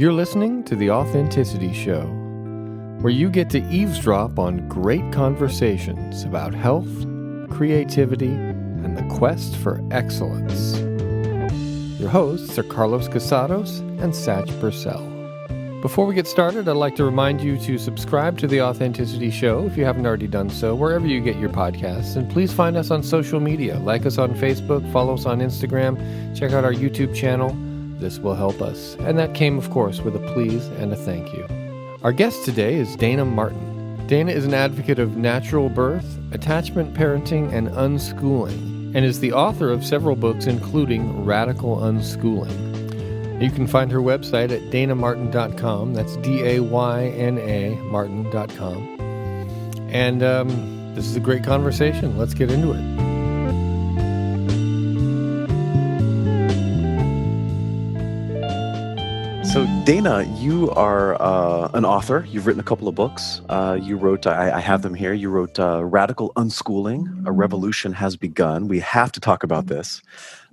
You're listening to The Authenticity Show, where you get to eavesdrop on great conversations about health, creativity, and the quest for excellence. Your hosts are Carlos Casados and Satch Purcell. Before we get started, I'd like to remind you to subscribe to The Authenticity Show if you haven't already done so, wherever you get your podcasts. And please find us on social media. Like us on Facebook, follow us on Instagram, check out our YouTube channel. This will help us. And that came, of course, with a please and a thank you. Our guest today is Dayna Martin. Dayna is an advocate of natural birth, attachment parenting, and unschooling, and is the author of several books, including Radical Unschooling. You can find her website at daynamartin.com. That's D-A-Y-N-A Martin.com. And this is a great conversation. Let's get into it. So Dayna, you are an author. You've written a couple of books. You wrote, I have them here. You wrote Radical Unschooling, A Revolution Has Begun. We have to talk about this.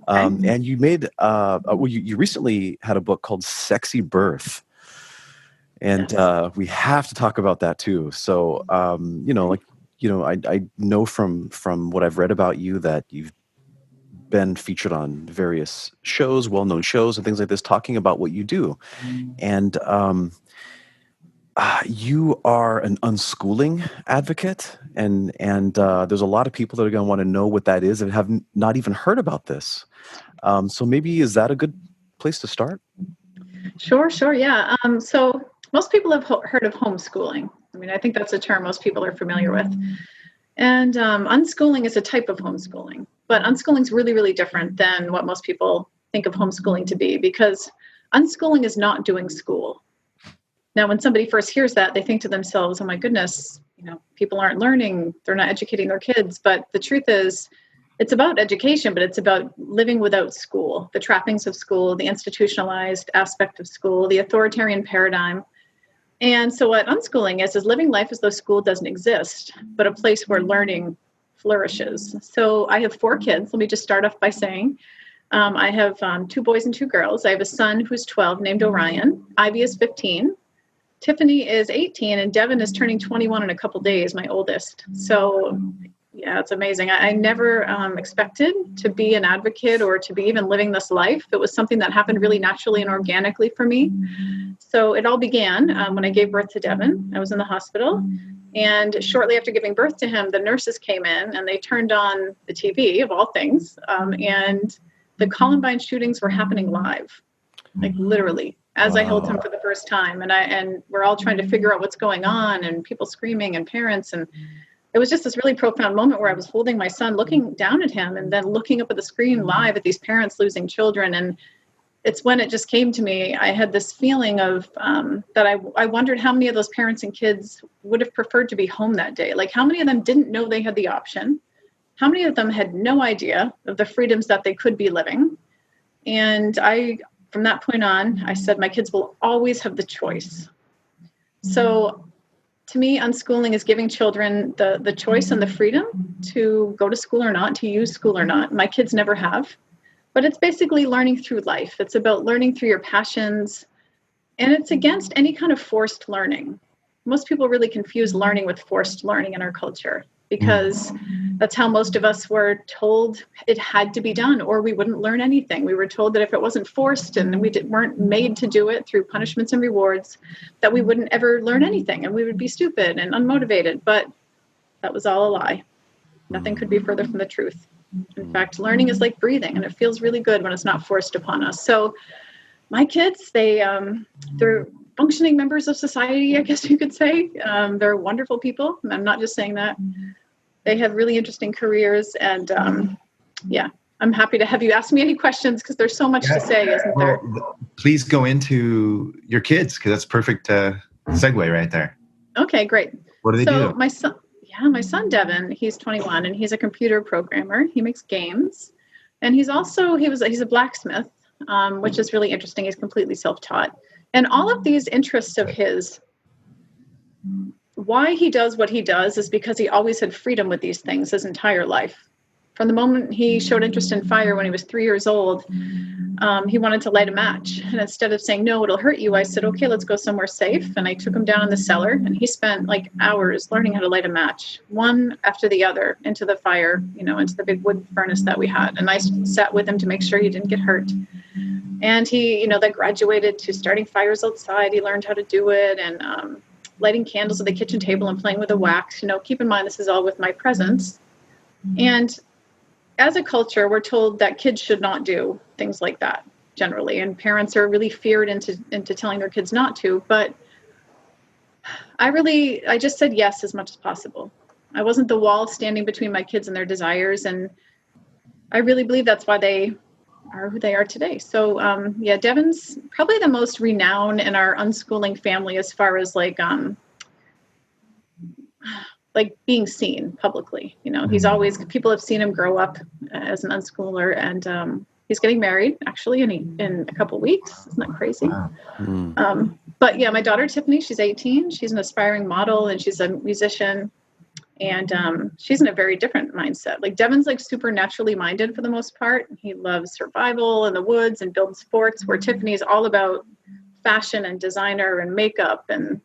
And you made, you recently had a book called Sexy Birth. And we have to talk about that too. So, I know from what I've read about you that you've been featured on various shows, well-known shows and things like this, talking about what you do. And you are an unschooling advocate, and there's a lot of people that are going to want to know what that is and have not even heard about this. So maybe, is that a good place to start? Sure, yeah. So most people have heard of homeschooling. I mean, I think that's a term most people are familiar with. And unschooling is a type of homeschooling. But unschooling is really, really different than what most people think of homeschooling to be, because unschooling is not doing school. Now, when somebody first hears that, they think to themselves, oh my goodness, people aren't learning, they're not educating their kids. But the truth is, it's about education, but it's about living without school, the trappings of school, the institutionalized aspect of school, the authoritarian paradigm. And so what unschooling is living life as though school doesn't exist, but a place where learning flourishes. So I have 4 kids. Let me just start off by saying I have 2 boys and 2 girls. I have a son who's 12 named Orion. Ivy is 15. Tiffany is 18, and Devin is turning 21 in a couple days, my oldest. So yeah, it's amazing. I never expected to be an advocate or to be even living this life. It was something that happened really naturally and organically for me. So it all began when I gave birth to Devin. I was in the hospital. And shortly after giving birth to him, the nurses came in and they turned on the TV, of all things. And the Columbine shootings were happening live, like literally, as I held him for the first time. And we're all trying to figure out what's going on, and people screaming and parents. And it was just this really profound moment where I was holding my son, looking down at him, and then looking up at the screen live at these parents losing children. And it's when it just came to me, I had this feeling of that I wondered how many of those parents and kids would have preferred to be home that day. Like, how many of them didn't know they had the option? How many of them had no idea of the freedoms that they could be living? And from that point on, I said, my kids will always have the choice. So to me, unschooling is giving children the choice and the freedom to go to school or not, to use school or not. My kids never have. But it's basically learning through life. It's about learning through your passions. And it's against any kind of forced learning. Most people really confuse learning with forced learning in our culture, because that's how most of us were told it had to be done, or we wouldn't learn anything. We were told that if it wasn't forced and we weren't made to do it through punishments and rewards, that we wouldn't ever learn anything and we would be stupid and unmotivated. But that was all a lie. Nothing could be further from the truth. In fact, learning is like breathing, and it feels really good when it's not forced upon us. So my kids, they're functioning members of society, I guess you could say. They're wonderful people. I'm not just saying that. They have really interesting careers. And I'm happy to have you ask me any questions, because there's so much to say, isn't there? Please go into your kids, because that's perfect segue right there. Okay, great. What do they do? My son, Devin, he's 21, and he's a computer programmer. He makes games. And he's a blacksmith, which is really interesting. He's completely self-taught. And all of these interests of his, why he does what he does is because he always had freedom with these things his entire life. From the moment he showed interest in fire when he was 3 years old, he wanted to light a match. And instead of saying, no, it'll hurt you, I said, okay, let's go somewhere safe. And I took him down in the cellar, and he spent like hours learning how to light a match, one after the other, into the fire, into the big wood furnace that we had. And I sat with him to make sure he didn't get hurt. And he, then graduated to starting fires outside. He learned how to do it, and lighting candles at the kitchen table and playing with the wax. Keep in mind, this is all with my presence. And as a culture, we're told that kids should not do things like that generally, and parents are really feared into telling their kids not to. But I just said yes as much as possible. I wasn't the wall standing between my kids and their desires, and I really believe that's why they are who they are today. So Devin's probably the most renowned in our unschooling family as far as like being seen publicly. He's always, people have seen him grow up as an unschooler, and he's getting married actually in a couple of weeks. Isn't that crazy? Wow. But yeah, my daughter Tiffany, she's 18. She's an aspiring model, and she's a musician, and she's in a very different mindset. Like Devin's like supernaturally minded for the most part. He loves survival in the woods and building sports, where Tiffany's all about fashion and designer and makeup, and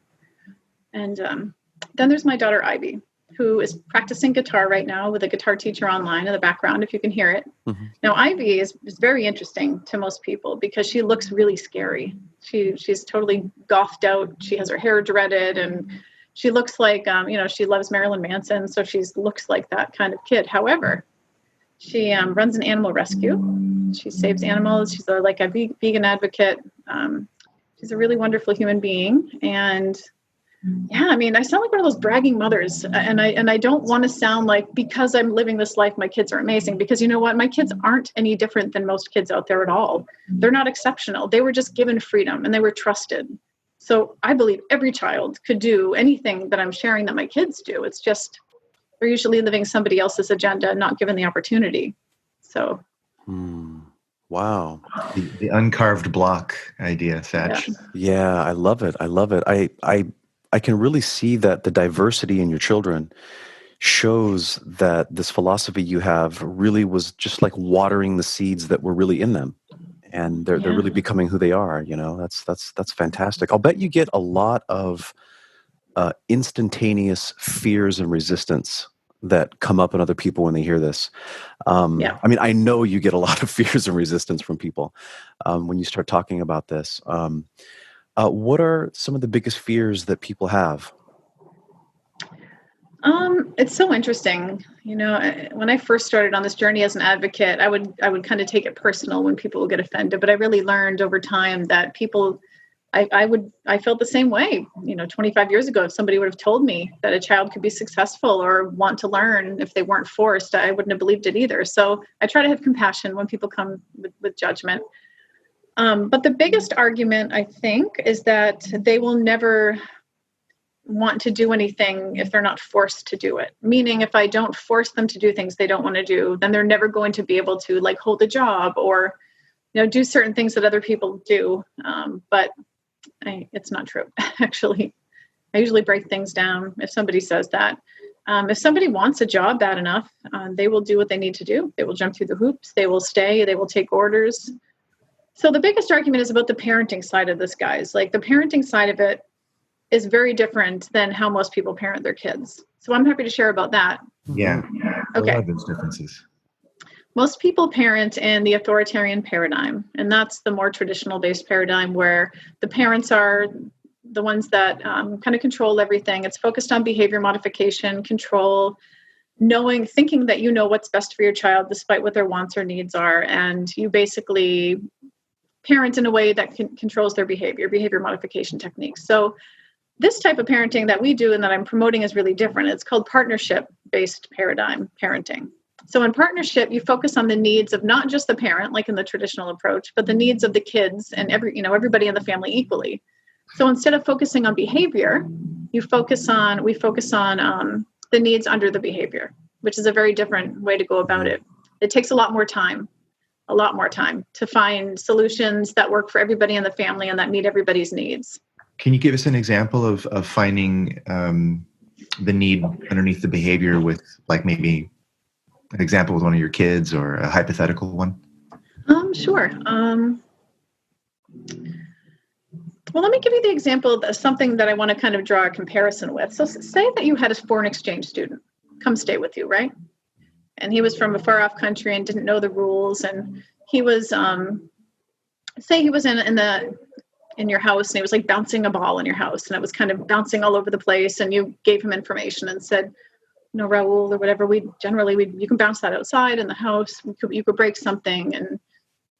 then there's my daughter, Ivy, who is practicing guitar right now with a guitar teacher online in the background, if you can hear it. Mm-hmm. Now, Ivy is very interesting to most people because she looks really scary. She's totally gothed out. She has her hair dreaded, and she looks like, she loves Marilyn Manson. So she looks like that kind of kid. However, she runs an animal rescue. She saves animals. She's a vegan advocate. She's a really wonderful human being. And yeah, I sound like one of those bragging mothers, and I don't want to sound like, because I'm living this life, my kids are amazing, because you know what? My kids aren't any different than most kids out there at all. They're not exceptional. They were just given freedom, and they were trusted. So I believe every child could do anything that I'm sharing that my kids do. It's just, they're usually living somebody else's agenda, not given the opportunity. So. Wow. The uncarved block idea, Satch. Yeah, I love it. I can really see that the diversity in your children shows that this philosophy you have really was just like watering the seeds that were really in them, and they're really becoming who they are. That's fantastic. I'll bet you get a lot of instantaneous fears and resistance that come up in other people when they hear this. I know you get a lot of fears and resistance from people when you start talking about this. What are some of the biggest fears that people have? It's so interesting. When I first started on this journey as an advocate, I would kind of take it personal when people would get offended, but I really learned over time that people, I felt the same way. 25 years ago, if somebody would have told me that a child could be successful or want to learn if they weren't forced, I wouldn't have believed it either. So I try to have compassion when people come with judgment. But the biggest argument, I think, is that they will never want to do anything if they're not forced to do it. Meaning, if I don't force them to do things they don't want to do, then they're never going to be able to hold a job or, do certain things that other people do. But it's not true, actually. I usually break things down if somebody says that. If somebody wants a job bad enough, they will do what they need to do. They will jump through the hoops. They will stay. They will take orders. So the biggest argument is about the parenting side of this, guys. The parenting side of it is very different than how most people parent their kids. So I'm happy to share about that. Yeah. Okay. A lot of those differences. Most people parent in the authoritarian paradigm, and that's the more traditional based paradigm where the parents are the ones that kind of control everything. It's focused on behavior modification, control, thinking that you know what's best for your child despite what their wants or needs are, and you basically parent in a way that controls their behavior modification techniques. So this type of parenting that we do and that I'm promoting is really different. It's called partnership-based paradigm parenting. So in partnership, you focus on the needs of not just the parent, like in the traditional approach, but the needs of the kids and everybody in the family equally. So instead of focusing on behavior, we focus on the needs under the behavior, which is a very different way to go about it. It takes a lot more time to find solutions that work for everybody in the family and that meet everybody's needs. Can you give us an example of finding the need underneath the behavior with maybe an example with one of your kids or a hypothetical one? Sure. Well, let me give you the example of something that I want to kind of draw a comparison with. So say that you had a foreign exchange student come stay with you, right? And he was from a far off country and didn't know the rules. And he was, say he was in your house and he was like bouncing a ball in your house and it was kind of bouncing all over the place. And you gave him information and said, no, Raul or whatever, you can bounce that outside in the house. You could break something.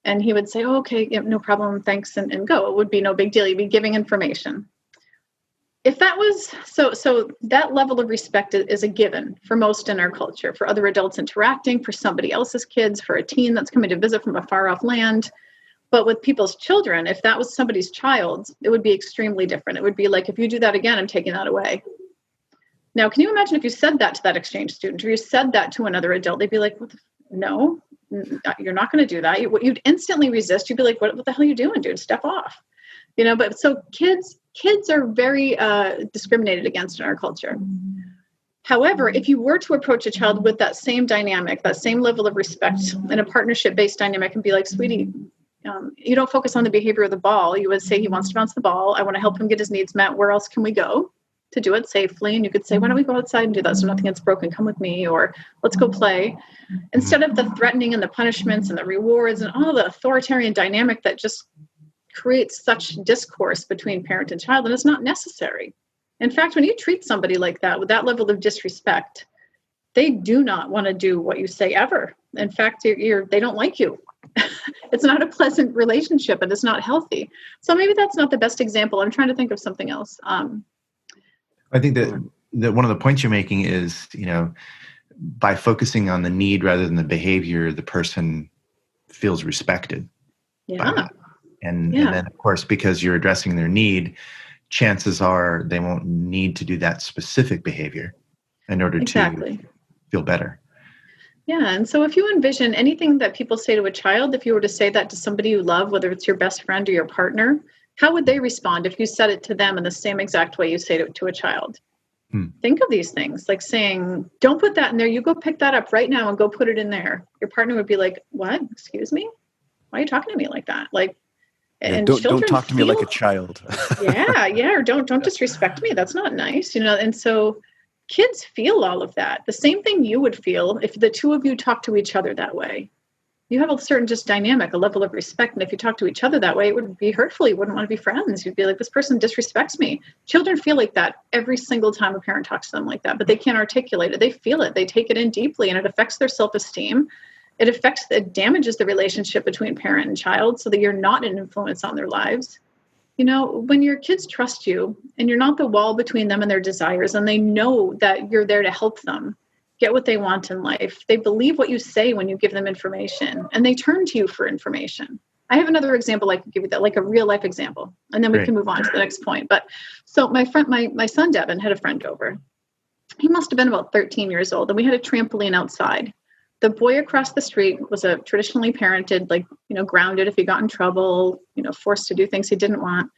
And he would say, oh, okay, yeah, no problem, thanks, and go. It would be no big deal. You'd be giving information. If that was, so that level of respect is a given for most in our culture, for other adults interacting, for somebody else's kids, for a teen that's coming to visit from a far off land. But with people's children, if that was somebody's child, it would be extremely different. It would be like, if you do that again, I'm taking that away. Now, can you imagine if you said that to that exchange student or you said that to another adult? They'd be like, no. You're not going to do that. You'd instantly resist. You'd be like, what the hell are you doing, dude? Step off. But so kids are very discriminated against in our culture. However, if you were to approach a child with that same dynamic, that same level of respect and a partnership-based dynamic and be like, sweetie, you don't focus on the behavior of the ball. You would say he wants to bounce the ball. I want to help him get his needs met. Where else can we go to do it safely? And you could say, why don't we go outside and do that so nothing gets broken? Come with me, or let's go play. Instead of the threatening and the punishments and the rewards and all the authoritarian dynamic that just creates such discourse between parent and child, and it's not necessary. In fact, when you treat somebody like that with that level of disrespect, they do not want to do what you say ever. In fact, they don't like you. It's not a pleasant relationship and it's not healthy. So maybe that's not the best example. I'm trying to think of something else. I think that one of the points you're making is, by focusing on the need rather than the behavior, the person feels respected. Yeah. And then, of course, because you're addressing their need, chances are they won't need to do that specific behavior in order to feel better. Yeah. And so if you envision anything that people say to a child, if you were to say that to somebody you love, whether it's your best friend or your partner, how would they respond if you said it to them in the same exact way you say it to a child? Think of these things like saying, don't put that in there. You go pick that up right now and go put it in there. Your partner would be like, what? Excuse me? Why are you talking to me like that? And don't talk to me like a child. Or don't disrespect me. That's not nice. And so kids feel all of that. The same thing you would feel if the two of you talk to each other that way. You have a certain just dynamic, a level of respect. And if you talk to each other that way, it would be hurtful. You wouldn't want to be friends. You'd be like, this person disrespects me. Children feel like that every single time a parent talks to them like that, but they can't articulate it. They feel it. They take it in deeply, and it affects their self-esteem. It damages the relationship between parent and child so that you're not an influence on their lives. When your kids trust you and you're not the wall between them and their desires, and they know that you're there to help them get what they want in life, they believe what you say when you give them information, and they turn to you for information. I have another example I could give you that, like a real life example, and then we can move on to the next point. But so my son Devin had a friend over. He must have been about 13 years old, and we had a trampoline outside. The boy across the street was a traditionally parented, grounded if he got in trouble, forced to do things he didn't want.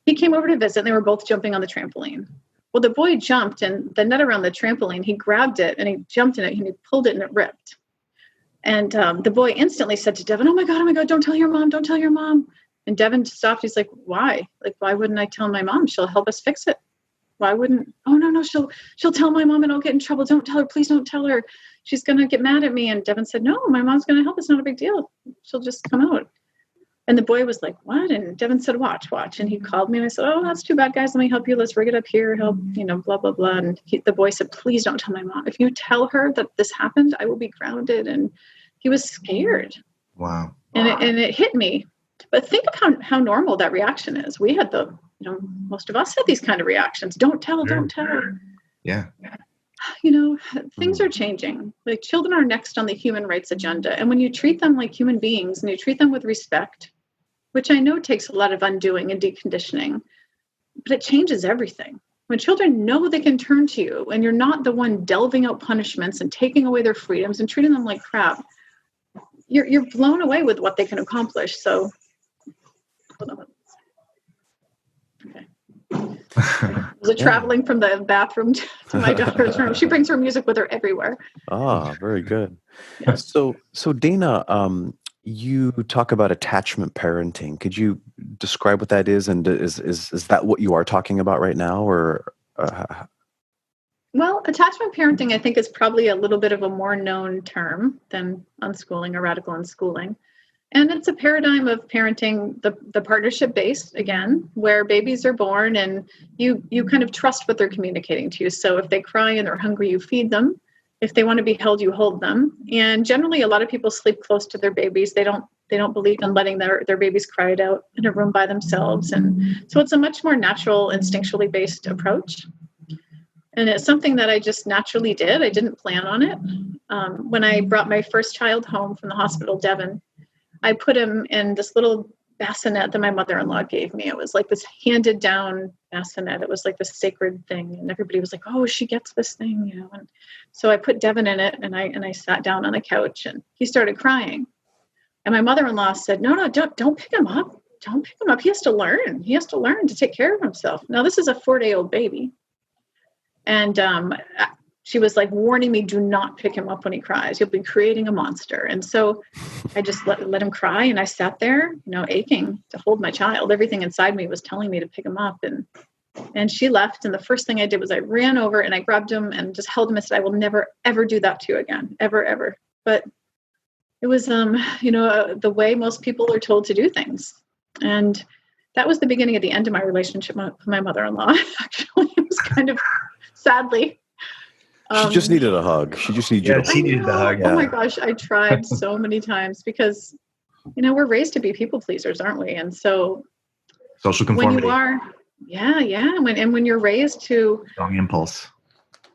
He came over to visit, and they were both jumping on the trampoline. Well, the boy jumped, and the net around the trampoline, he grabbed it and he jumped in it and he pulled it and it ripped. And the boy instantly said to Devin, oh my God, don't tell your mom. And Devin stopped. He's like, why? Why wouldn't I tell my mom? She'll help us fix it. Why wouldn't? Oh, no, she'll tell my mom and I'll get in trouble. Don't tell her. Please don't tell her. She's going to get mad at me. And Devin said, no, my mom's going to help. It's not a big deal. She'll just come out. And the boy was like, what? And Devin said, watch. And he called me and I said, oh, that's too bad, guys. Let me help you. Let's rig it up here. Help, blah, blah, blah. And the boy said, please don't tell my mom. If you tell her that this happened, I will be grounded. And he was scared. Wow. And it hit me. But think of how normal that reaction is. We had most of us had these kind of reactions. Don't tell. Yeah. Things are changing. Children are next on the human rights agenda. And when you treat them like human beings and you treat them with respect, which I know takes a lot of undoing and deconditioning, but it changes everything. When children know they can turn to you and you're not the one delving out punishments and taking away their freedoms and treating them like crap, you're blown away with what they can accomplish. So, hold on. Okay. Was it traveling from the bathroom to my daughter's room? She brings her music with her everywhere. Very good. Yeah. So Dayna, you talk about attachment parenting. Could you describe what that is, and is that what you are talking about right now, or? Well, attachment parenting, I think, is probably a little bit of a more known term than unschooling or radical unschooling. And it's a paradigm of parenting, the partnership based, again, where babies are born and you kind of trust what they're communicating to you. So if they cry and they're hungry, you feed them. If they want to be held, you hold them. And generally, a lot of people sleep close to their babies. They don't believe in letting their babies cry it out in a room by themselves. And so it's a much more natural, instinctually based approach. And it's something that I just naturally did. I didn't plan on it. When I brought my first child home from the hospital, Devin, I put him in this little bassinet that my mother-in-law gave me. It was like this handed down bassinet. It was like this sacred thing. And everybody was like, oh, she gets this thing, you know. And so I put Devin in it, and I sat down on the couch, and he started crying. And my mother-in-law said, no, don't pick him up. Don't pick him up. He has to learn. He has to learn to take care of himself. Now, this is a 4-day-old baby. And she was like warning me, do not pick him up when he cries. You'll be creating a monster. And so I just let him cry. And I sat there, you know, aching to hold my child. Everything inside me was telling me to pick him up. And she left. And the first thing I did was I ran over and I grabbed him and just held him and said, I will never, ever do that to you again. Ever, ever. But it was, the way most people are told to do things. And that was the beginning of the end of my relationship with my mother-in-law. Actually, it was kind of, sadly. She just needed a hug. She just needed you to she needed the hug. Oh my gosh, I tried so many times because, we're raised to be people pleasers, aren't we? And so social conformity. When you are, when you're raised to strong impulse.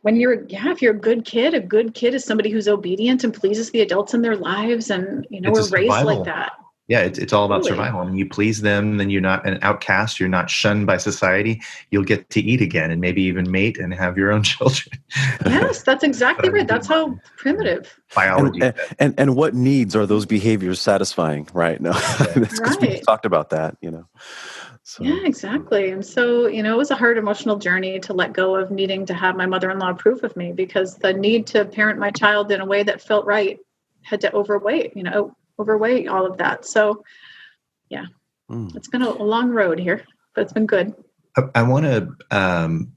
If you're a good kid is somebody who's obedient and pleases the adults in their lives, and we're raised like that. Yeah, it's all about survival. When you please them, then you're not an outcast. You're not shunned by society. You'll get to eat again and maybe even mate and have your own children. Yes, that's exactly right. That's how primitive. Biology. And what needs are those behaviors satisfying, right? No, because we talked about that, So. Yeah, exactly. And so, it was a hard emotional journey to let go of needing to have my mother-in-law approve of me, because the need to parent my child in a way that felt right had to overweight all of that. So it's been a long road here, but it's been good. I want to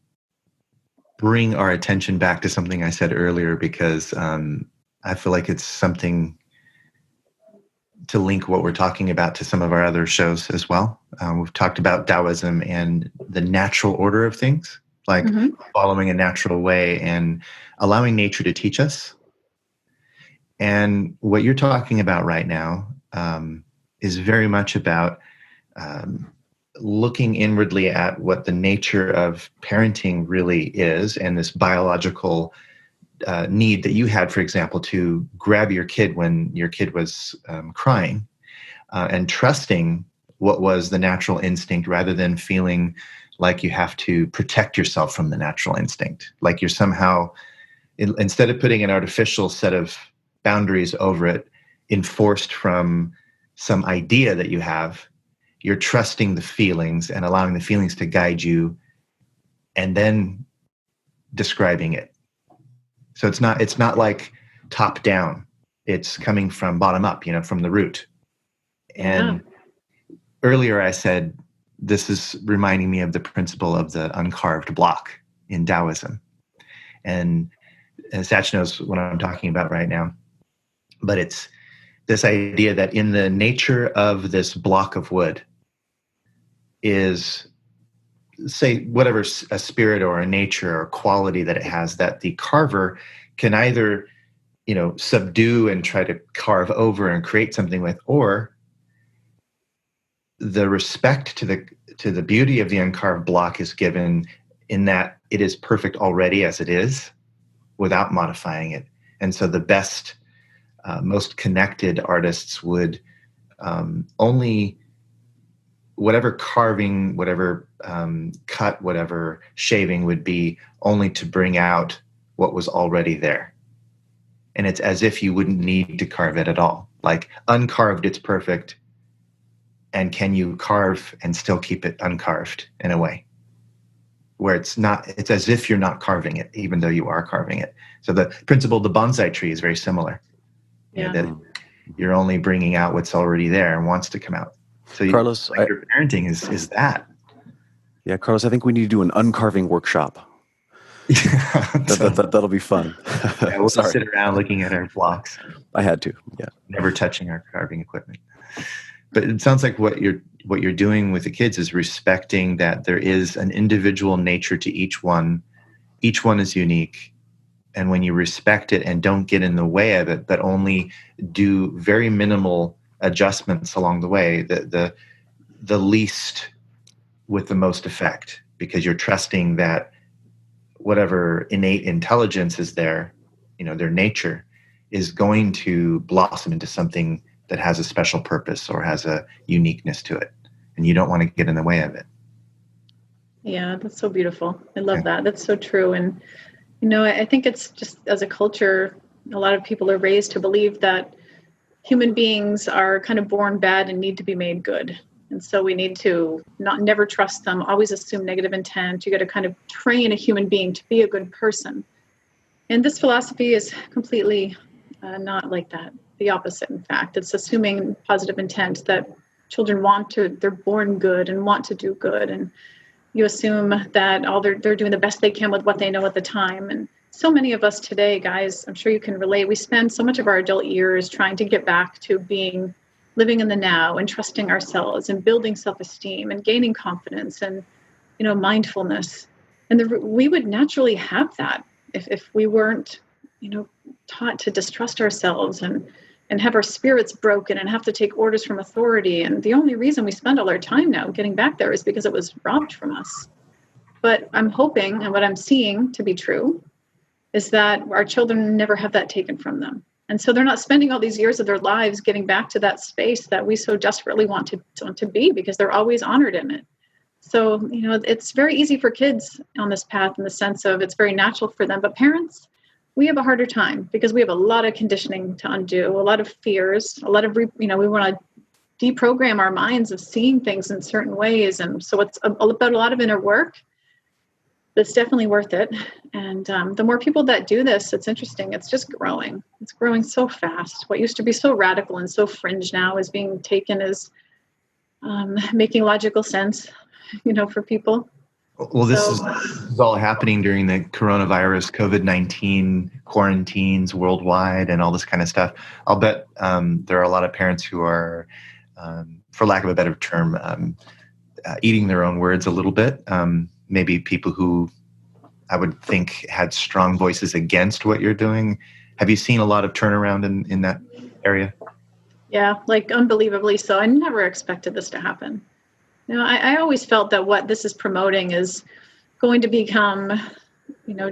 bring our attention back to something I said earlier, because I feel like it's something to link what we're talking about to some of our other shows as well. We've talked about Taoism and the natural order of things, like following a natural way and allowing nature to teach us. And what you're talking about right now is very much about looking inwardly at what the nature of parenting really is, and this biological need that you had, for example, to grab your kid when your kid was crying, and trusting what was the natural instinct rather than feeling like you have to protect yourself from the natural instinct. Like you're somehow, instead of putting an artificial set of boundaries over it, enforced from some idea that you have, you're trusting the feelings and allowing the feelings to guide you, and then describing it. So it's not like top down. It's coming from bottom up, from the root. And earlier I said, this is reminding me of the principle of the uncarved block in Taoism. And Satch knows what I'm talking about right now. But it's this idea that in the nature of this block of wood is, say, whatever a spirit or a nature or quality that it has, that the carver can either, subdue and try to carve over and create something with, or the respect to the beauty of the uncarved block is given in that it is perfect already as it is, without modifying it. And so the best, most connected artists would only, whatever carving, whatever cut, whatever shaving would be, only to bring out what was already there. And it's as if you wouldn't need to carve it at all. Like uncarved, it's perfect. And can you carve and still keep it uncarved in a way? where it's as if you're not carving it, even though you are carving it. So the principle of the bonsai tree is very similar. Yeah. That you're only bringing out what's already there and wants to come out. So Carlos, your parenting is that. Yeah, Carlos, I think we need to do an uncarving workshop. That'll be fun. Yeah, we'll Sorry. sit around looking at our blocks. I had to. Yeah. Never touching our carving equipment. But it sounds like what you're doing with the kids is respecting that there is an individual nature to each one. Each one is unique. And when you respect it and don't get in the way of it, but only do very minimal adjustments along the way, the least with the most effect, because you're trusting that whatever innate intelligence is there, their nature is going to blossom into something that has a special purpose or has a uniqueness to it. And you don't want to get in the way of it. Yeah, that's so beautiful. I love that. That's so true. And, I think it's just as a culture, a lot of people are raised to believe that human beings are kind of born bad and need to be made good. And so we need to never trust them, always assume negative intent. You got to kind of train a human being to be a good person. And this philosophy is completely not like that. The opposite, in fact. It's assuming positive intent, that children they're born good and want to do good. And you assume that they're doing the best they can with what they know at the time. And so many of us today, guys, I'm sure you can relate, we spend so much of our adult years trying to get back to living in the now and trusting ourselves and building self-esteem and gaining confidence and, mindfulness. And we would naturally have that if we weren't, taught to distrust ourselves and have our spirits broken and have to take orders from authority. And the only reason we spend all our time now getting back there is because it was robbed from us. But I'm hoping, and what I'm seeing to be true, is that our children never have that taken from them. And so they're not spending all these years of their lives getting back to that space that we so desperately want to be, because they're always honored in it. So, it's very easy for kids on this path in the sense of it's very natural for them. But parents, we have a harder time because we have a lot of conditioning to undo, a lot of fears, a lot of, we want to deprogram our minds of seeing things in certain ways. And so it's about a lot of inner work. That's definitely worth it. And the more people that do this, it's interesting. It's just growing. It's growing so fast. What used to be so radical and so fringe now is being taken as making logical sense, for people. Well, this is all happening during the coronavirus, COVID-19 quarantines worldwide and all this kind of stuff. I'll bet there are a lot of parents who are, for lack of a better term, eating their own words a little bit. Maybe people who I would think had strong voices against what you're doing. Have you seen a lot of turnaround in that area? Yeah, unbelievably so. I never expected this to happen. I always felt that what this is promoting is going to become,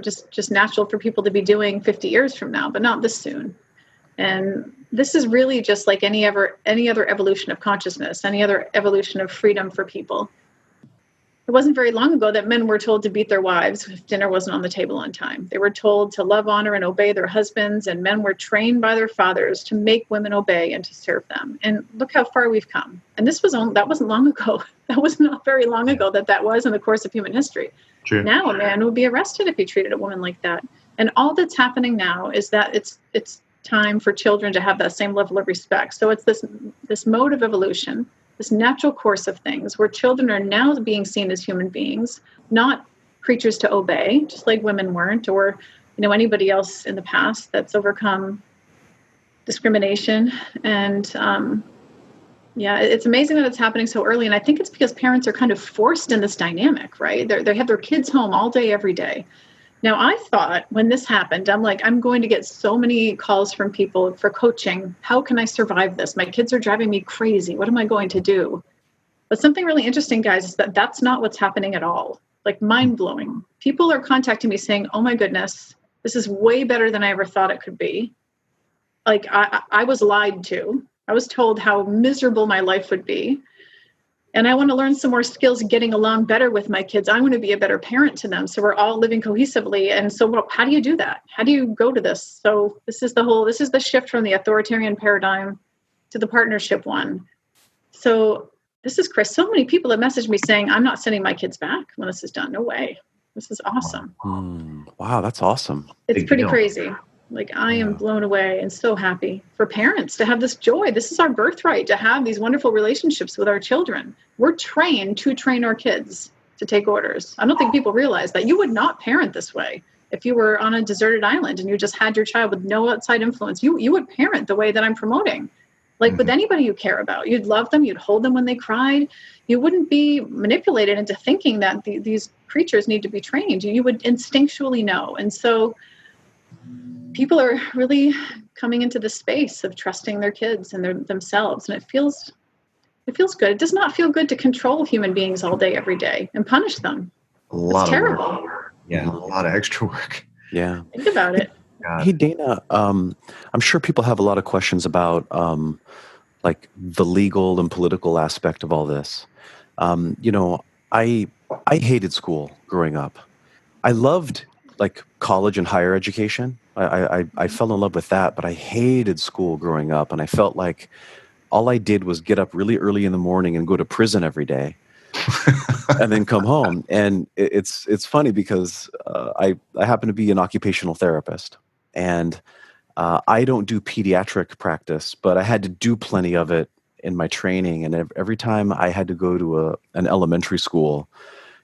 just natural for people to be doing 50 years from now, but not this soon. And this is really just like any other evolution of consciousness, any other evolution of freedom for people. It wasn't very long ago that men were told to beat their wives if dinner wasn't on the table on time. They were told to love, honor, and obey their husbands, and men were trained by their fathers to make women obey and to serve them. And look how far we've come. And that wasn't long ago. That was not very long ago that was in the course of human history. True. Now a man would be arrested if he treated a woman like that. And all that's happening now is that it's time for children to have that same level of respect. So it's this mode of evolution, this natural course of things where children are now being seen as human beings, not creatures to obey, just like women weren't, or anybody else in the past that's overcome discrimination. And it's amazing that it's happening so early. And I think it's because parents are kind of forced in this dynamic, right? They have their kids home all day, every day. Now, I thought when this happened, I'm going to get so many calls from people for coaching. How can I survive this? My kids are driving me crazy. What am I going to do? But something really interesting, guys, is that that's not what's happening at all. Mind blowing. People are contacting me saying, oh my goodness, this is way better than I ever thought it could be. I was lied to. I was told how miserable my life would be. And I want to learn some more skills getting along better with my kids. I want to be a better parent to them. So we're all living cohesively. And so how do you do that? How do you go to this? So this is the shift from the authoritarian paradigm to the partnership one. So this is Chris. So many people have messaged me saying, I'm not sending my kids back when this is done. No way. This is awesome. Wow, that's awesome. It's Big pretty deal. crazy. Like, I am blown away and so happy for parents to have this joy. This is our birthright, to have these wonderful relationships with our children. We're trained to train our kids to take orders. I don't think people realize that. You would not parent this way. If you were on a deserted island and you just had your child with no outside influence, you would parent the way that I'm promoting. Like with anybody you care about, you'd love them, you'd hold them when they cried. You wouldn't be manipulated into thinking that these creatures need to be trained. You would instinctually know. And so people are really coming into the space of trusting their kids and themselves. And it feels good. It does not feel good to control human beings all day, every day, and punish them. It's terrible. Work. Yeah, a lot of extra work. Yeah. Think about it. Hey, Dayna, I'm sure people have a lot of questions about like the legal and political aspect of all this. I hated school growing up. I loved like college and higher education. I fell in love with that, but I hated school growing up, and I felt like all I did was get up really early in the morning and go to prison every day. And then come home. And it's funny because I happen to be an occupational therapist, and I don't do pediatric practice, but I had to do plenty of it in my training. And every time I had to go to an elementary school,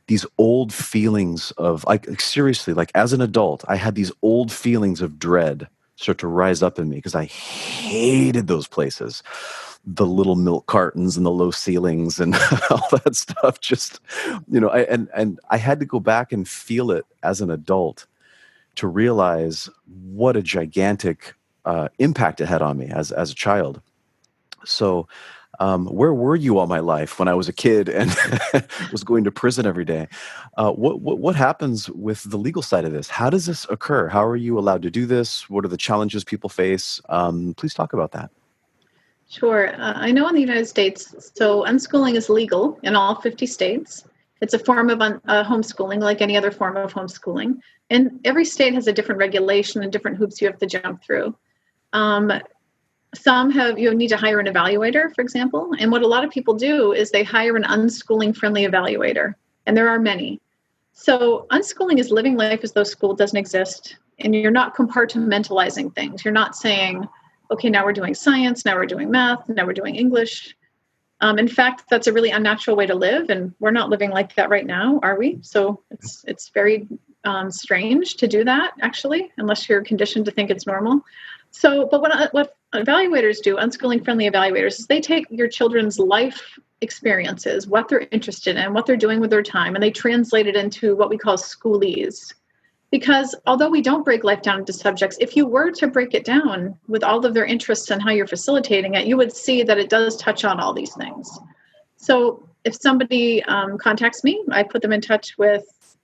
these old feelings of, like, seriously, like as an adult, I had these old feelings of dread start to rise up in me because I hated those places. The little milk cartons and the low ceilings and all that stuff. Just, and I had to go back and feel it as an adult to realize what a gigantic impact it had on me as a child. So where were you all my life when I was a kid and was going to prison every day? What happens with the legal side of this? How does this occur? How are you allowed to do this? What are the challenges people face? Please talk about that. Sure. I know in the United States, so unschooling is legal in all 50 states. It's a form of homeschooling, like any other form of homeschooling. And every state has a different regulation and different hoops you have to jump through. Some you need to hire an evaluator, for example. And what a lot of people do is they hire an unschooling-friendly evaluator. And there are many. So unschooling is living life as though school doesn't exist. And you're not compartmentalizing things. You're not saying, okay, now we're doing science, now we're doing math, now we're doing English. In fact, that's a really unnatural way to live, and we're not living like that right now, are we? So it's very strange to do that, actually, unless you're conditioned to think it's normal. So, but what evaluators do, unschooling-friendly evaluators, is they take your children's life experiences, what they're interested in, what they're doing with their time, and they translate it into what we call schoolese. Because although we don't break life down into subjects, if you were to break it down with all of their interests and how you're facilitating it, you would see that it does touch on all these things. So if somebody contacts me, I put them in touch with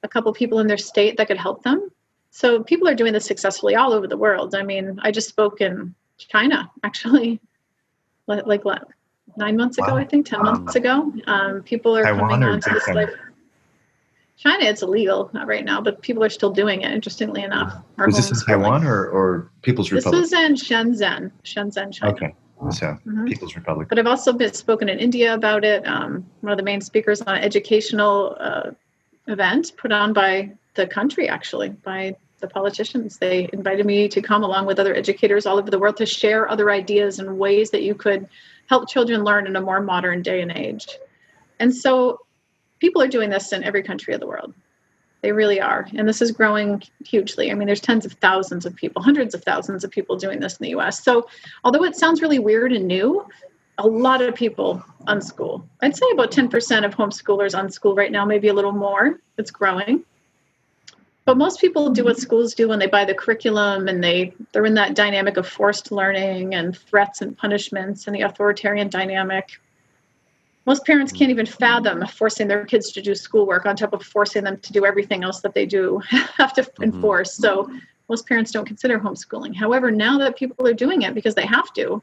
a couple of people in their state that could help them. So people are doing this successfully all over the world. I mean, I just spoke in China, actually, like 9 months ago, I think, 10 months ago. People are coming onto this life. China, it's illegal right now, but people are still doing it, interestingly enough. Was this in Taiwan or People's Republic? This was in Shenzhen, China. Okay, so People's Republic. But I've also spoken in India about it. One of the main speakers on an educational event put on by the country, actually, by the politicians. They invited me to come along with other educators all over the world to share other ideas and ways that you could help children learn in a more modern day and age. And so people are doing this in every country of the world. They really are. And this is growing hugely. I mean, there's tens of thousands of people, hundreds of thousands of people doing this in the US. So although it sounds really weird and new, a lot of people unschool. I'd say about 10% of homeschoolers unschool right now, maybe a little more. It's growing. But most people do what schools do when they buy the curriculum, and they're in that dynamic of forced learning and threats and punishments and the authoritarian dynamic. Most parents can't even fathom forcing their kids to do schoolwork on top of forcing them to do everything else that they do have to enforce. So most parents don't consider homeschooling. However, now that people are doing it because they have to,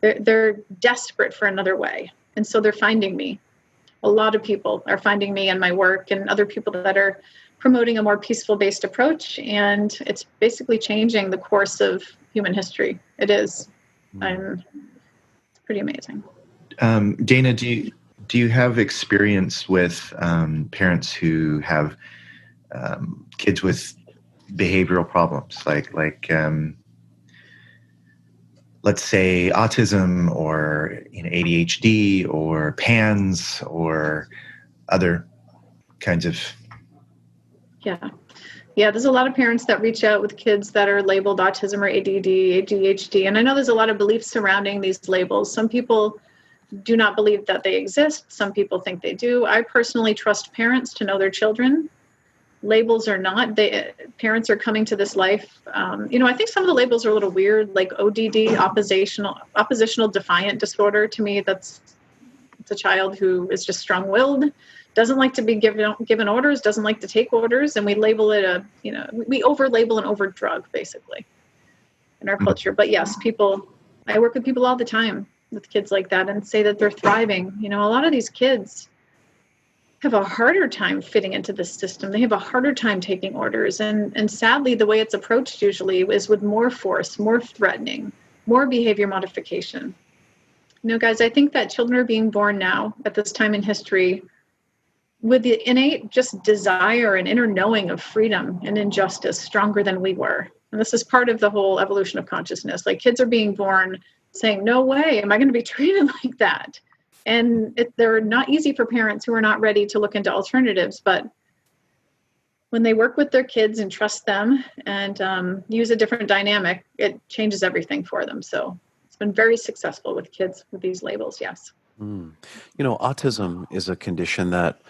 they're desperate for another way. And so they're finding me. A lot of people are finding me and my work, and other people that are promoting a more peaceful-based approach. And it's basically changing the course of human history. It is. It's pretty amazing. Dayna, do you have experience with parents who have kids with behavioral problems, like let's say autism or ADHD or PANS or other kinds of. Yeah. Yeah, there's a lot of parents that reach out with kids that are labeled autism or ADD, ADHD. And I know there's a lot of beliefs surrounding these labels. Some people do not believe that they exist. Some people think they do. I personally trust parents to know their children. Labels are not. Parents are coming to this life. I think some of the labels are a little weird, like ODD, oppositional defiant disorder. To me, it's a child who is just strong-willed, doesn't like to be given orders, doesn't like to take orders, and we label it we over-label and over-drug, basically, in our culture. But yes, I work with people all the time with kids like that and say that they're thriving. A lot of these kids have a harder time fitting into the system. They have a harder time taking orders. And sadly, the way it's approached usually is with more force, more threatening, more behavior modification. Guys, I think that children are being born now at this time in history with the innate just desire and inner knowing of freedom and injustice stronger than we were. And this is part of the whole evolution of consciousness. Like, kids are being born saying, no way, am I going to be treated like that? And they're not easy for parents who are not ready to look into alternatives. But when they work with their kids and trust them and use a different dynamic, it changes everything for them. So it's been very successful with kids with these labels, yes. Autism is a condition that,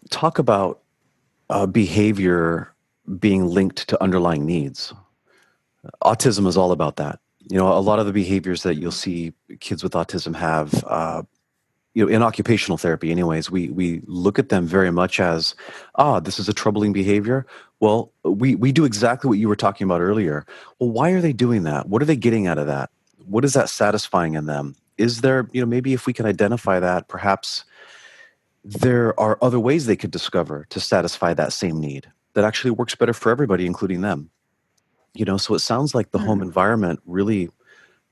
talk about behavior being linked to underlying needs. Autism is all about that. A lot of the behaviors that you'll see kids with autism have, in occupational therapy anyways, we look at them very much as, this is a troubling behavior. Well, we do exactly what you were talking about earlier. Well, why are they doing that? What are they getting out of that? What is that satisfying in them? Is there, maybe if we can identify that, perhaps there are other ways they could discover to satisfy that same need that actually works better for everybody, including them. So it sounds like the home environment really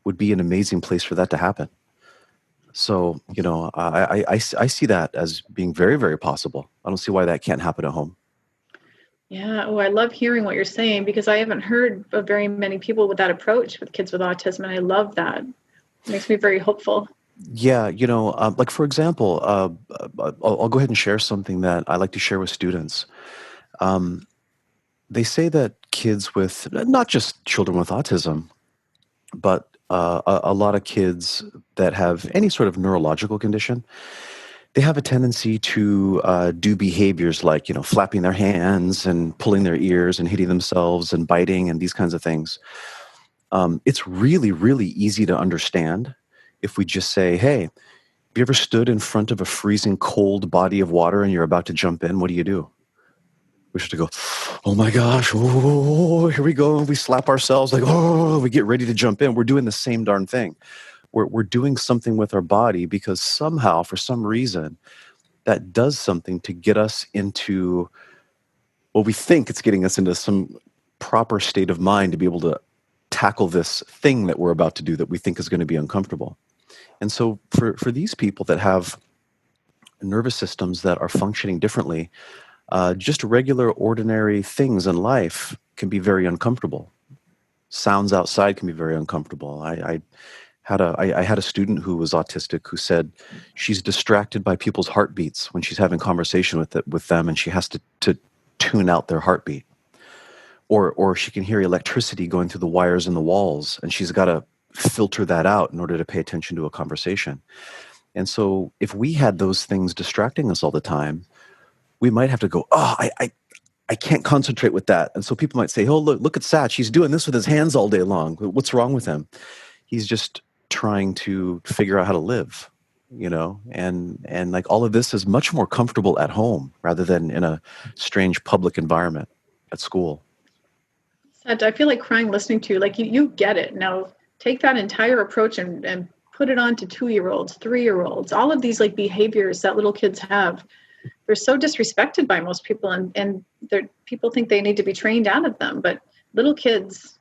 would be an amazing place for that to happen. So, I see that as being very, very possible. I don't see why that can't happen at home. Yeah. Oh, I love hearing what you're saying, because I haven't heard of very many people with that approach with kids with autism. And I love that. It makes me very hopeful. Yeah. Like, for example, I'll go ahead and share something that I like to share with students. They say that kids with, not just children with autism, but a lot of kids that have any sort of neurological condition, they have a tendency to do behaviors like, flapping their hands and pulling their ears and hitting themselves and biting and these kinds of things. It's really, really easy to understand if we just say, hey, have you ever stood in front of a freezing cold body of water and you're about to jump in? What do? We should go, oh my gosh, oh, here we go. We slap ourselves like, oh, we get ready to jump in. We're doing the same darn thing. We're doing something with our body because somehow, for some reason, that does something to get us into, we think it's getting us into some proper state of mind to be able to tackle this thing that we're about to do that we think is going to be uncomfortable. And so for these people that have nervous systems that are functioning differently, just regular, ordinary things in life can be very uncomfortable. Sounds outside can be very uncomfortable. I had a student who was autistic who said she's distracted by people's heartbeats when she's having conversation with them, and she has to tune out their heartbeat. Or she can hear electricity going through the wires in the walls, and she's got to filter that out in order to pay attention to a conversation. And so if we had those things distracting us all the time, we might have to go, I can't concentrate with that. And so people might say, oh, look at Satch. He's doing this with his hands all day long. What's wrong with him? He's just trying to figure out how to live, and like all of this is much more comfortable at home rather than in a strange public environment at school. Satch, I feel like crying listening to you. Like you get it. Now take that entire approach and put it on to 2-year-olds, 3-year-olds, all of these like behaviors that little kids have. They're so disrespected by most people, and people think they need to be trained out of them. But little kids,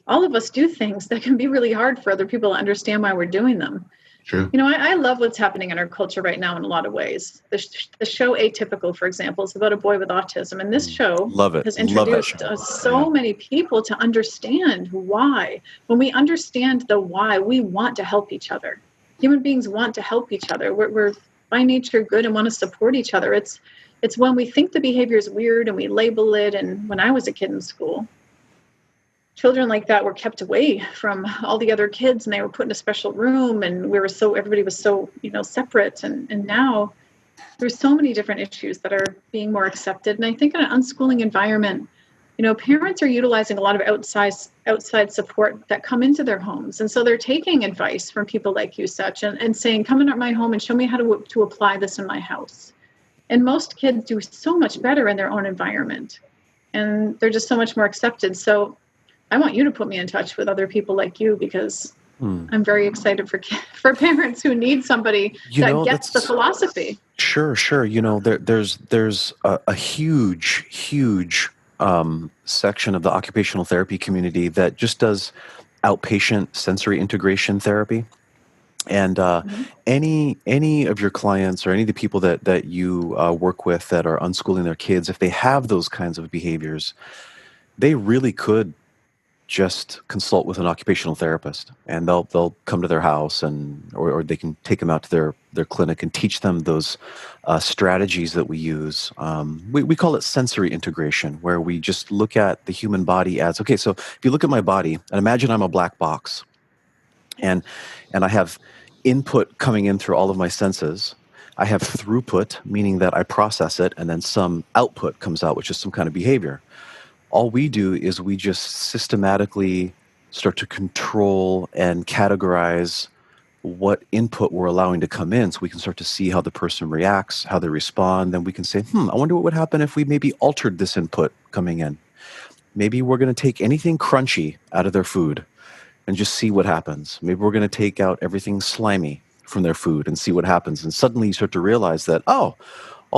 all of us do things that can be really hard for other people to understand why we're doing them. True. I love what's happening in our culture right now in a lot of ways. The show Atypical, for example, is about a boy with autism. And this show has introduced so many people to understand why. When we understand the why, we want to help each other. Human beings want to help each other. We're by nature good and want to support each other. It's when we think the behavior is weird and we label it. And when I was a kid in school, children like that were kept away from all the other kids, and they were put in a special room, and everybody was so, separate. And now there's so many different issues that are being more accepted. And I think in an unschooling environment, parents are utilizing a lot of outside support that come into their homes. And so they're taking advice from people like you, Satch, and saying, come into my home and show me how to apply this in my house. And most kids do so much better in their own environment, and they're just so much more accepted. So I want you to put me in touch with other people like you, because I'm very excited for parents who need somebody that gets the philosophy. Sure. There's a huge section of the occupational therapy community that just does outpatient sensory integration therapy. And any of your clients or any of the people that you work with that are unschooling their kids, if they have those kinds of behaviors, they really could just consult with an occupational therapist, and they'll come to their house, or they can take them out to their clinic and teach them those strategies that we use. We call it sensory integration, where we just look at the human body as, okay, so if you look at my body and imagine I'm a black box, and I have input coming in through all of my senses. I have throughput, meaning that I process it, and then some output comes out, which is some kind of behavior. All we do is we just systematically start to control and categorize what input we're allowing to come in, so we can start to see how the person reacts, how they respond. Then we can say, I wonder what would happen if we maybe altered this input coming in. Maybe we're going to take anything crunchy out of their food and just see what happens. Maybe we're going to take out everything slimy from their food and see what happens. And suddenly you start to realize that, all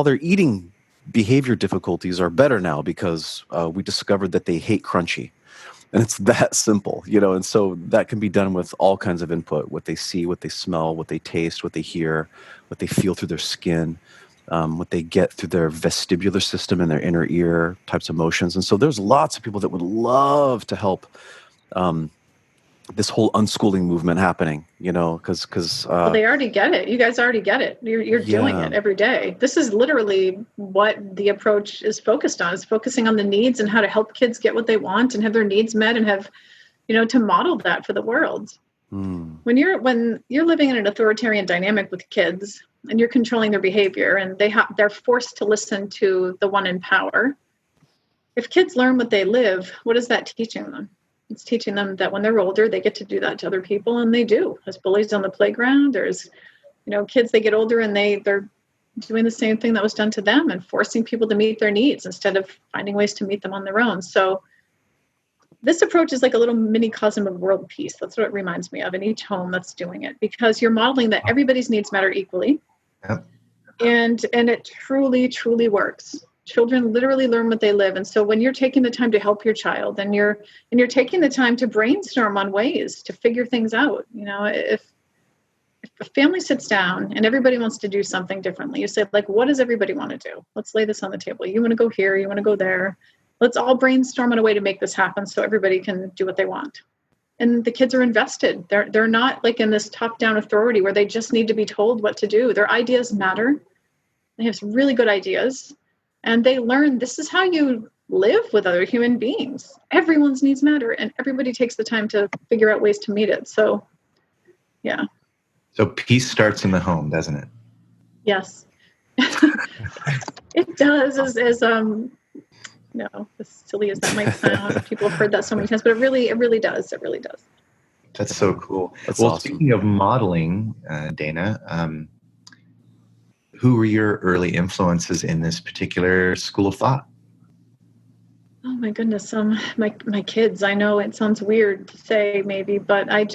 their eating behavior difficulties are better now because we discovered that they hate crunchy. And it's that simple, and so that can be done with all kinds of input: what they see, what they smell, what they taste, what they hear, what they feel through their skin, what they get through their vestibular system and their inner ear types of motions. And so there's lots of people that would love to help this whole unschooling movement happening, because well, they already get it. You guys already get it. You're doing it every day. This is literally what the approach is focused on. It's focusing on the needs and how to help kids get what they want and have their needs met, and have, to model that for the world. When you're living in an authoritarian dynamic with kids and you're controlling their behavior, and they're forced to listen to the one in power. If kids learn what they live, what is that teaching them? It's teaching them that when they're older, they get to do that to other people, and they do. There's bullies on the playground. There's, kids, they get older and they're doing the same thing that was done to them, and forcing people to meet their needs instead of finding ways to meet them on their own. So this approach is like a little mini cosm of world peace. That's what it reminds me of, in each home that's doing it, because you're modeling that everybody's needs matter equally. Yep. And it truly, truly works. Children literally learn what they live. And so when you're taking the time to help your child, and you're taking the time to brainstorm on ways to figure things out, if a family sits down and everybody wants to do something differently, you say, like, what does everybody want to do? Let's lay this on the table. You want to go here, you want to go there. Let's all brainstorm on a way to make this happen so everybody can do what they want. And the kids are invested. They're not like in this top-down authority where they just need to be told what to do. Their ideas matter. They have some really good ideas. And they learn this is how you live with other human beings. Everyone's needs matter, and everybody takes the time to figure out ways to meet it. So, yeah. So peace starts in the home, doesn't it? Yes. It does. As silly as that might sound, people have heard that so many times, but it really does. It really does. That's so cool. That's well, awesome. Speaking of modeling, Dayna, who were your early influences in this particular school of thought? Oh my goodness, my kids. I know it sounds weird to say maybe, but I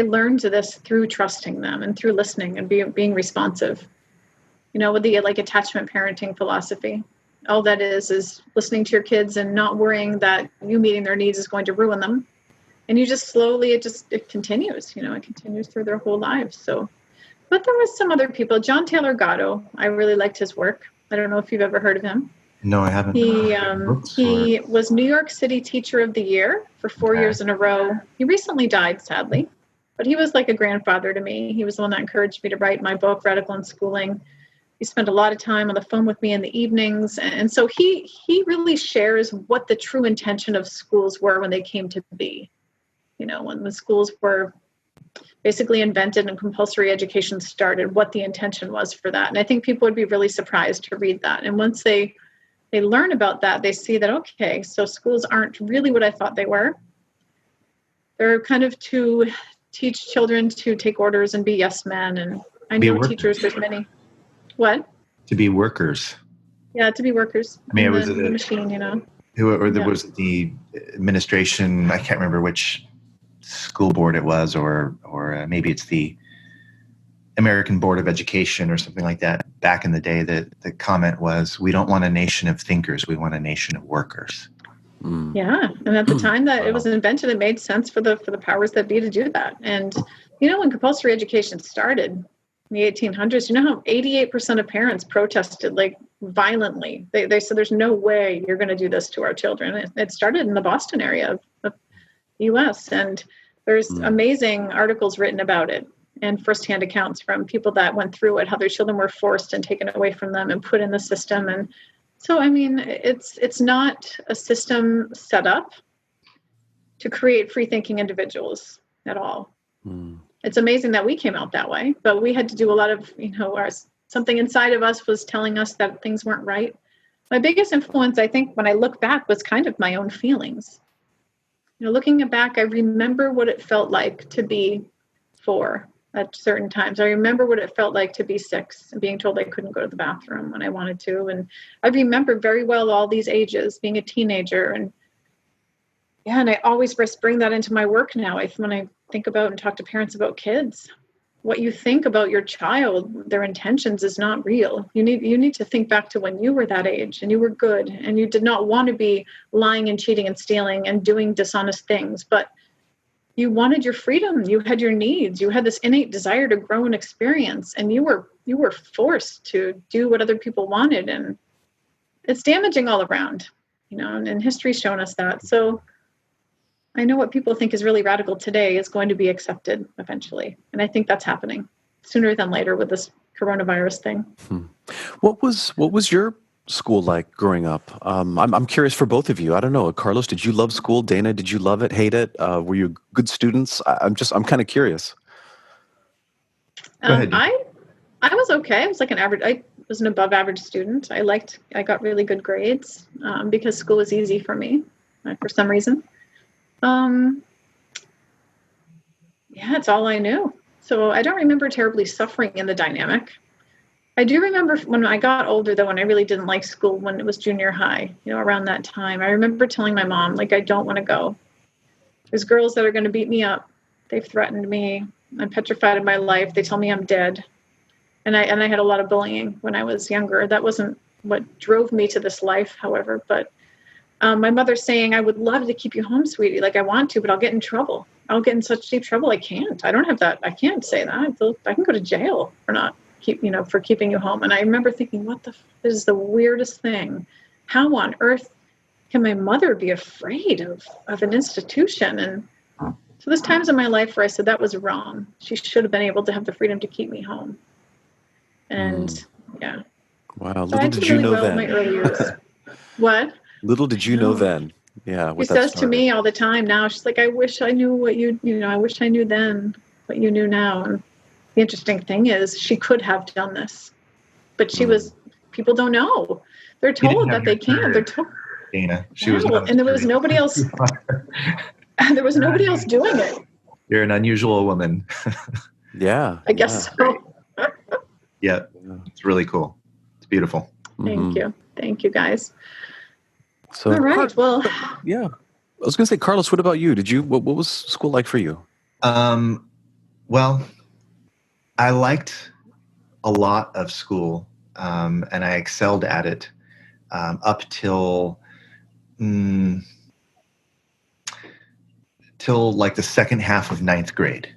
learned this through trusting them and through listening and being responsive. With the attachment parenting philosophy. All that is listening to your kids and not worrying that you meeting their needs is going to ruin them, And you just slowly, it continues, it continues through their whole lives. So, but there was some other people. John Taylor Gatto, I really liked his work. I don't know if you've ever heard of him. No, I haven't. He was New York City Teacher of the Year for 4 years in a row. He recently died, sadly, but he was like a grandfather to me. He was the one that encouraged me to write my book, Radical Unschooling. He spent a lot of time on the phone with me in the evenings. And so he really shares what the true intention of schools were when they came to be. When the schools were basically invented and compulsory education started, what the intention was for that. And I think people would be really surprised to read that. And once they learn about that, they see that, okay, so schools aren't really what I thought they were. They're kind of to teach children to take orders and be yes men. And I know teachers, there's many. What? To be workers. Yeah, to be workers. I mean, it was the machine, was the administration, I can't remember which school board it was, or maybe it's the American Board of Education or something like that. Back in the day, the comment was, we don't want a nation of thinkers, we want a nation of workers. Mm. Yeah, and at the time that it was invented, it made sense for the powers that be to do that. And when compulsory education started in the 1800s, how 88% of parents protested like violently. They said, there's no way you're going to do this to our children. It started in the Boston area of the U.S., and there's amazing articles written about it and firsthand accounts from people that went through it, how their children were forced and taken away from them and put in the system. And so, I mean, it's not a system set up to create free-thinking individuals at all. Mm. It's amazing that we came out that way, but we had to do a lot of, something inside of us was telling us that things weren't right. My biggest influence, I think, when I look back, was kind of my own feelings. Looking back, I remember what it felt like to be 4 at certain times. I remember what it felt like to be 6 and being told I couldn't go to the bathroom when I wanted to. And I remember very well all these ages, being a teenager. And I always bring that into my work now. When I think about and talk to parents about kids, what you think about your child, their intentions is not real. You need to think back to when you were that age and you were good and you did not want to be lying and cheating and stealing and doing dishonest things, but you wanted your freedom. You had your needs. You had this innate desire to grow and experience, and you were forced to do what other people wanted, and it's damaging all around, and history's shown us that. So I know what people think is really radical today is going to be accepted eventually. And I think that's happening sooner than later with this coronavirus thing. What was your school like growing up? I'm curious for both of you. I don't know. Carlos, did you love school? Dayna, did you love it, hate it? Were you good students? I'm kind of curious. Go ahead. I was okay. I was like I was an above average student. I got really good grades because school was easy for me for some reason. It's all I knew. So I don't remember terribly suffering in the dynamic. I do remember when I got older, though, when I really didn't like school, when it was junior high, around that time, I remember telling my mom, like, I don't want to go. There's girls that are going to beat me up. They've threatened me. I'm petrified of my life. They tell me I'm dead. And I had a lot of bullying when I was younger. That wasn't what drove me to this life, however, but my mother saying, I would love to keep you home, sweetie. Like I want to, but I'll get in trouble. I'll get in such deep trouble. I can't. I don't have that. I can't say that. I can go to jail for keeping you home. And I remember thinking, this is the weirdest thing. How on earth can my mother be afraid of an institution? And so there's times in my life where I said that was wrong. She should have been able to have the freedom to keep me home. And yeah. Wow. So little did you know then. My early years. What? Little did you know then. Yeah. She says to me all the time now, she's like, I wish I knew what I wish I knew then what you knew now. And the interesting thing is she could have done this, but people don't know. They're told that they can't. They're told. Dayna, and there was nobody else. There was nobody else doing it. You're an unusual woman. Yeah. I guess so. Yeah. It's really cool. It's beautiful. Thank you. Thank you, guys. So, all right. Well, yeah. I was going to say, Carlos, what about you? What was school like for you? Well, I liked a lot of school, and I excelled at it up till till like the second half of ninth grade.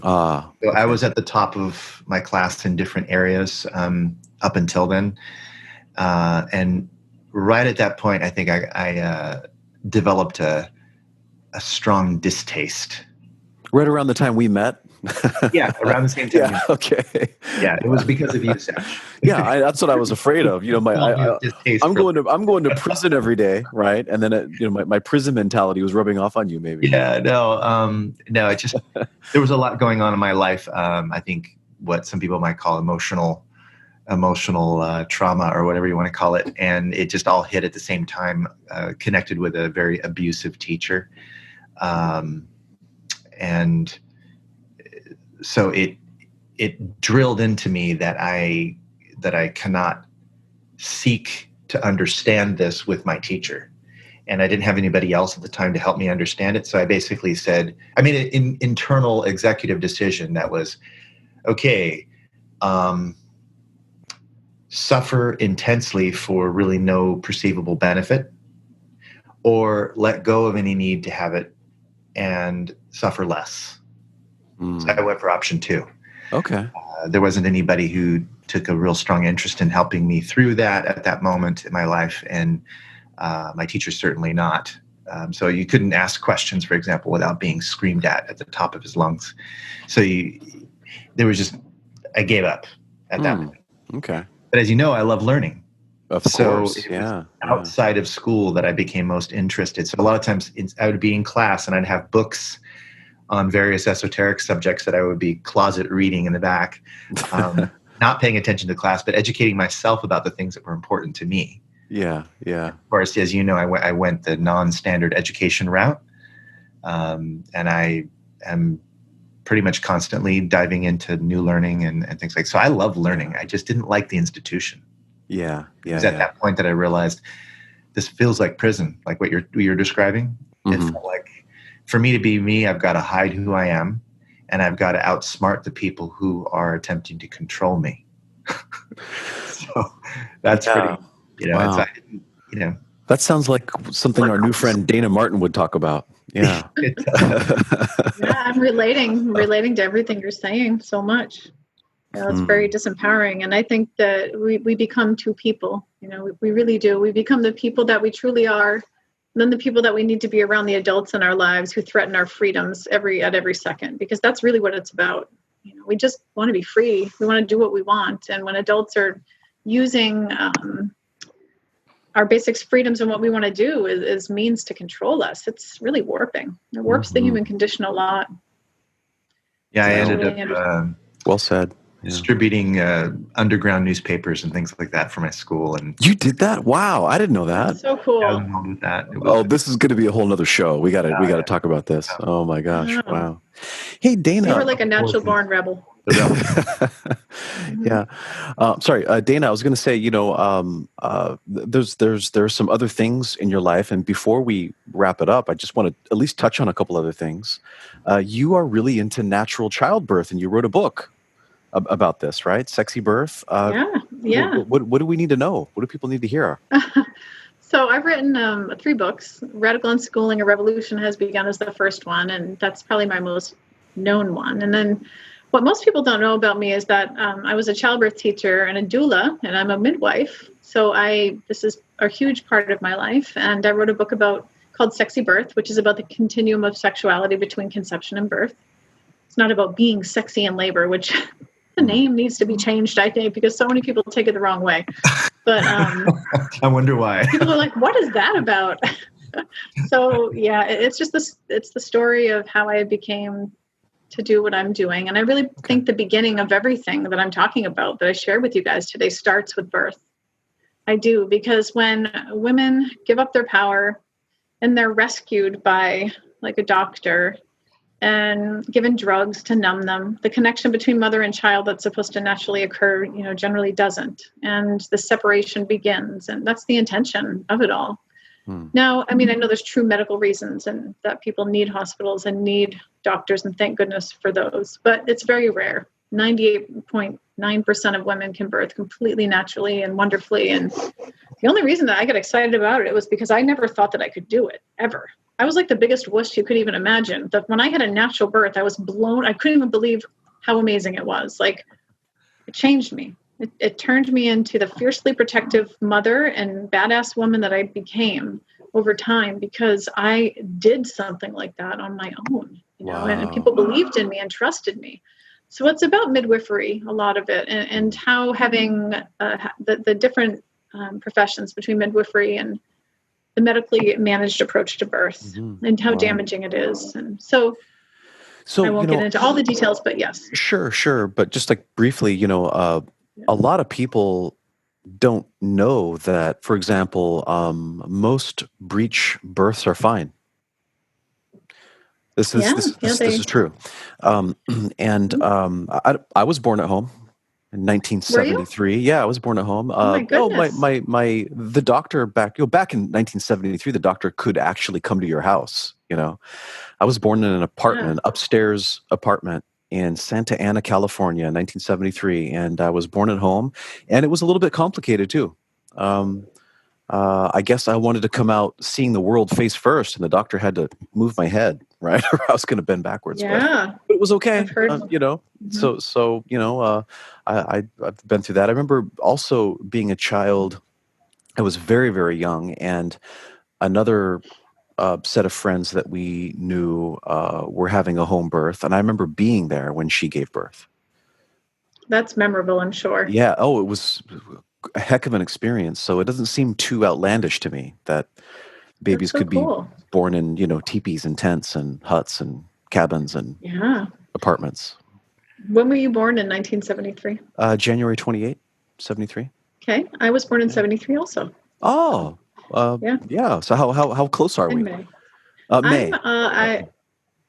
So I was at the top of my class in different areas up until then. And right at that point, I think I developed a strong distaste. Right around the time we met? Yeah, around the same time. Yeah, okay. Yeah, it was because of you, Satch. Yeah, that's what I was afraid of. You know, I'm going to prison every day, right? And then my prison mentality was rubbing off on you, maybe. Yeah, no, it just there was a lot going on in my life. I think what some people might call emotional trauma or whatever you want to call it, and it just all hit at the same time. Connected with a very abusive teacher, and so it drilled into me that I cannot seek to understand this with my teacher. And I didn't have anybody else at the time to help me understand it. So I basically said, I made an internal executive decision that was, okay, suffer intensely for really no perceivable benefit, or let go of any need to have it and suffer less. So I went for option 2. Okay. There wasn't anybody who took a real strong interest in helping me through that at that moment in my life. And my teacher certainly not. So you couldn't ask questions, for example, without being screamed at the top of his lungs. So I gave up at that point. Okay. But as you know, I love learning. Of course, yeah. Outside of school that I became most interested. So a lot of times I would be in class and I'd have books on various esoteric subjects that I would be closet reading in the back, not paying attention to class, but educating myself about the things that were important to me. Yeah, yeah. Of course, as you know, I went the non-standard education route, and I am pretty much constantly diving into new learning and things like. So I love learning. I just didn't like the institution. Yeah. It was at that point that I realized this feels like prison, like what you're describing. Mm-hmm. It felt like, for me to be me, I've got to hide who I am, and I've got to outsmart the people who are attempting to control me. So that's pretty, wow. That sounds like something our new friend Dayna Martin would talk about. Yeah. Yeah, I'm relating to everything you're saying so much. It's very disempowering. And I think that we become two people. We really do. We become the people that we truly are, and then the people that we need to be around, the adults in our lives who threaten our freedoms at every second, because that's really what it's about. We just want to be free. We want to do what we want. And when adults are using our basic freedoms and what we want to do is means to control us, it's really warping. It warps the human condition a lot. Yeah, I ended up well said. Distributing underground newspapers and things like that for my school. And you did that? Wow, I didn't know that. That's so cool. I was involved with that. This is going to be a whole nother show. We got to talk about this. Oh my gosh! Wow. Hey, Dayna, you were like a natural born rebel. Yeah. Sorry, Dayna, I was going to say, there's some other things in your life, and before we wrap it up, I just want to at least touch on a couple other things. You are really into natural childbirth, and you wrote a book about this, right? Sexy birth. Yeah. What do we need to know? What do people need to hear? So I've written 3 books. Radical Unschooling, A Revolution Has Begun is the first one, and that's probably my most known one. And then what most people don't know about me is that I was a childbirth teacher and a doula, and I'm a midwife. So this is a huge part of my life. And I wrote a book called Sexy Birth, which is about the continuum of sexuality between conception and birth. It's not about being sexy in labor, which the name needs to be changed, I think, because so many people take it the wrong way. But I wonder why. People are like, what is that about? So yeah, it's the story of how I became to do what I'm doing. And I really think the beginning of everything that I'm talking about that I share with you guys today starts with birth. I do, because when women give up their power and they're rescued by like a doctor and given drugs to numb them, the connection between mother and child that's supposed to naturally occur, generally doesn't. And the separation begins. And that's the intention of it all. Now, I know there's true medical reasons and that people need hospitals and need doctors, and thank goodness for those. But it's very rare. 98.9% of women can birth completely naturally and wonderfully. And the only reason that I get excited about it was because I never thought that I could do it, ever. I was like the biggest wuss you could even imagine. That when I had a natural birth, I was blown. I couldn't even believe how amazing it was. Like, it changed me. It turned me into the fiercely protective mother and badass woman that I became over time, because I did something like that on my own, Wow. and people believed in me and trusted me. So it's about midwifery, a lot of it, and how having the different professions between midwifery and the medically managed approach to birth, and how damaging it is. And so I won't get into all the details, but yes. Sure. But just like briefly, a lot of people don't know that, for example, most breech births are fine. This is true. I was born at home in 1973. Yeah, I was born at home. Oh my goodness. The doctor back in 1973, the doctor could actually come to your house. I was born in an apartment, an upstairs apartment in Santa Ana, California, in 1973, and I was born at home, and it was a little bit complicated too. I guess I wanted to come out seeing the world face first, and the doctor had to move my head, right? Or I was going to bend backwards. Yeah. But it was okay. I've heard. I've been through that. I remember also being a child. I was very, very young, and another set of friends that we knew were having a home birth, and I remember being there when she gave birth. That's memorable, I'm sure. Yeah. Oh, it was a heck of an experience. So it doesn't seem too outlandish to me that babies could be born in, teepees and tents and huts and cabins and apartments. When were you born in 1973? January 28, 73. Okay. I was born in 73 also. Oh, yeah. So how close are we? In May. May.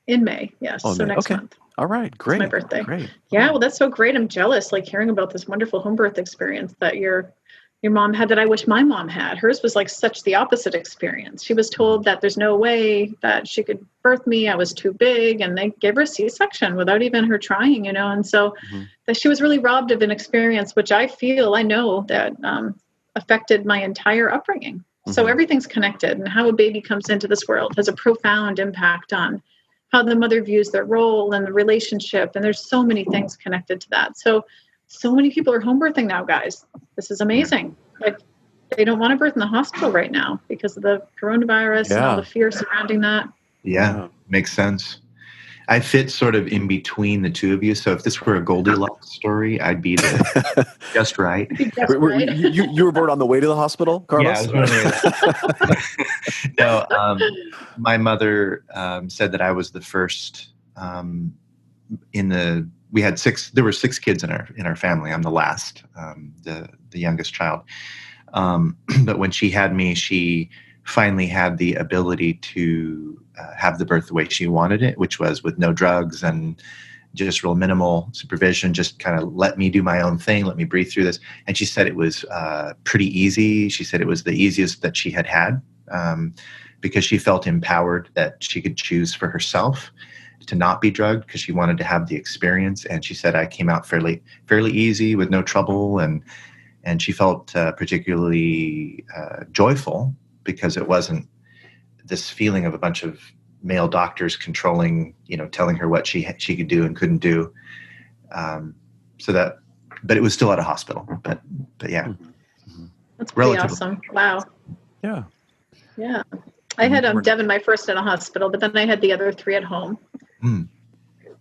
In May, yes. Oh, so May. next Okay. month. All right, great. It's my birthday. Great. Yeah, well, that's so great. I'm jealous, like hearing about this wonderful home birth experience that your mom had, that I wish my mom had. Hers was like such the opposite experience. She was told that there's no way that she could birth me. I was too big, and they gave her a C-section without even her trying, and so that she was really robbed of an experience, which I know that affected my entire upbringing. So everything's connected, and how a baby comes into this world has a profound impact on how the mother views their role and the relationship. And there's so many things connected to that. So many people are home birthing now, guys. This is amazing. Like, they don't want to birth in the hospital right now because of the coronavirus and all the fear surrounding that. Yeah, makes sense. I fit sort of in between the two of you. So if this were a Goldilocks story, I'd be just right. You were born on the way to the hospital, Carlos? Yeah, I was born on the way. No, my mother said that I was the first we had there were 6 kids in our family. I'm the last, the youngest child. But when she had me, she finally had the ability to have the birth the way she wanted it, which was with no drugs and just real minimal supervision, just kind of let me do my own thing, let me breathe through this. And she said it was pretty easy. She said it was the easiest that she had because she felt empowered that she could choose for herself to not be drugged because she wanted to have the experience. And she said I came out fairly easy with no trouble. And she felt particularly joyful because it wasn't this feeling of a bunch of male doctors controlling, telling her what she could do and couldn't do. But it was still at a hospital. But yeah, that's pretty awesome. Wow. Yeah. Yeah. I had Devin, my first, in a hospital, but then I had the other 3 at home. It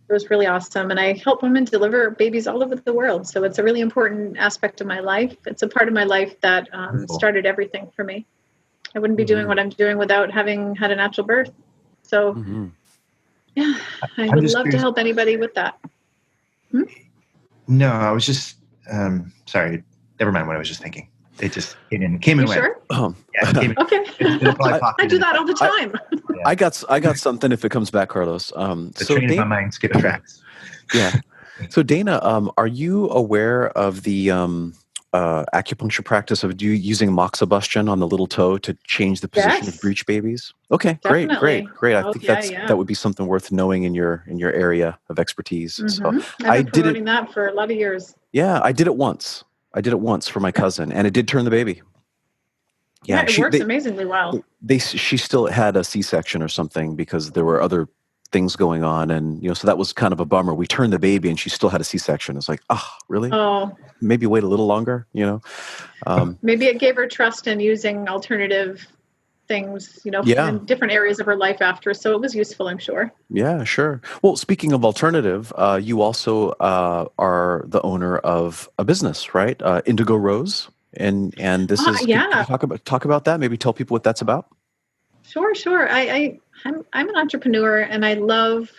was really awesome. And I help women deliver babies all over the world. So it's a really important aspect of my life. It's a part of my life that started everything for me. I wouldn't be doing what I'm doing without having had a natural birth. So, yeah, I would love to help anybody with that. No, I was just, sorry, never mind what I was just thinking. It just came in. Sure? Yeah, it came in. Okay. I do that all the time. I got something if it comes back, Carlos. The train in my mind skips tracks. Yeah. So Dayna, are you aware of the acupuncture practice of using moxibustion on the little toe to change the position of breech babies? Okay, definitely. great. I think that would be something worth knowing in your area of expertise. So I've been promoting that for a lot of years. Yeah, I did it once. For my cousin, and it did turn the baby. Yeah, it works amazingly well. She still had a C-section or something because there were other things going on, and so that was kind of a bummer. We turned the baby, and she still had a C-section. It's like, oh, really? Oh, maybe wait a little longer. Maybe it gave her trust in using alternative things, in different areas of her life after. So it was useful, I'm sure. Yeah, sure. Well, speaking of alternative, you also are the owner of a business, right? Indigo Rose, and this is. Can you talk about that? Maybe tell people what that's about. Sure. I'm an entrepreneur, and I love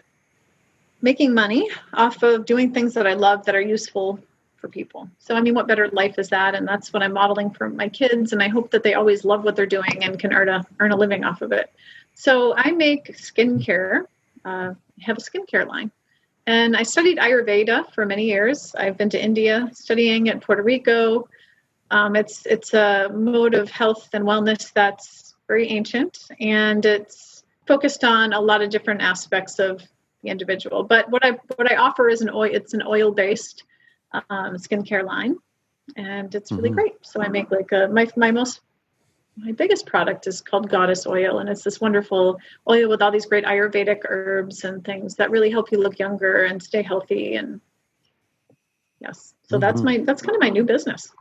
making money off of doing things that I love that are useful for people. So, what better life is that? And that's what I'm modeling for my kids. And I hope that they always love what they're doing and can earn a living off of it. So I make skincare. I have a skincare line. And I studied Ayurveda for many years. I've been to India, studying at Puerto Rico. It's a mode of health and wellness that's very ancient, and it's focused on a lot of different aspects of the individual. But what I offer is an oil-based skincare line, and it's really great. So I make my biggest product is called Goddess Oil, and it's this wonderful oil with all these great Ayurvedic herbs and things that really help you look younger and stay healthy. And yes, so that's kind of my new business.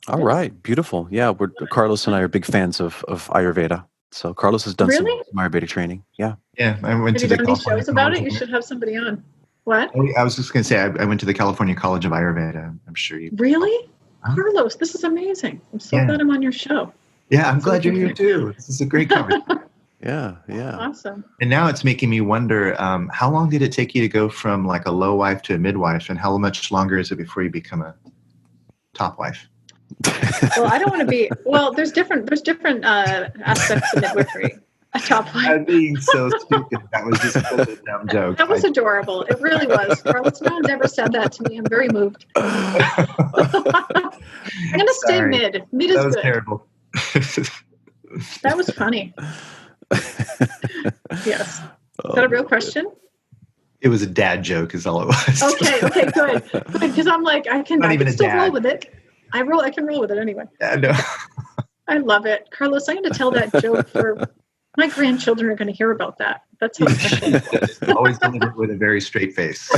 All right, beautiful. Yeah, Carlos and I are big fans of Ayurveda. So Carlos has done some Ayurvedic training. Yeah. I went to the California shows about it. You should have somebody on. What? I was just going to say, I went to the California College of Ayurveda. I'm sure you. Really? Carlos, this is amazing. I'm so glad I'm on your show. Yeah, I'm glad you're here too. This is a great conversation. Yeah. Awesome. And now it's making me wonder, how long did it take you to go from like a low wife to a midwife, and how much longer is it before you become a top wife? Well, I don't want to be. Well, there's different aspects of midwifery. A top wife. I'm being so stupid. That was just a dumb joke. That was adorable. It really was. Carlos, no one's ever said that to me. I'm very moved. I'm going to stay mid. Mid is good. That was terrible. That was funny. Yes. Is that a real question? It was a dad joke is all it was. Okay, good. Because I'm like, I can still roll with it. I can roll with it anyway. Yeah, no. I love it. Carlos, I'm going to tell that joke for my grandchildren are going to hear about that. That's how special. Always deliver it with a very straight face.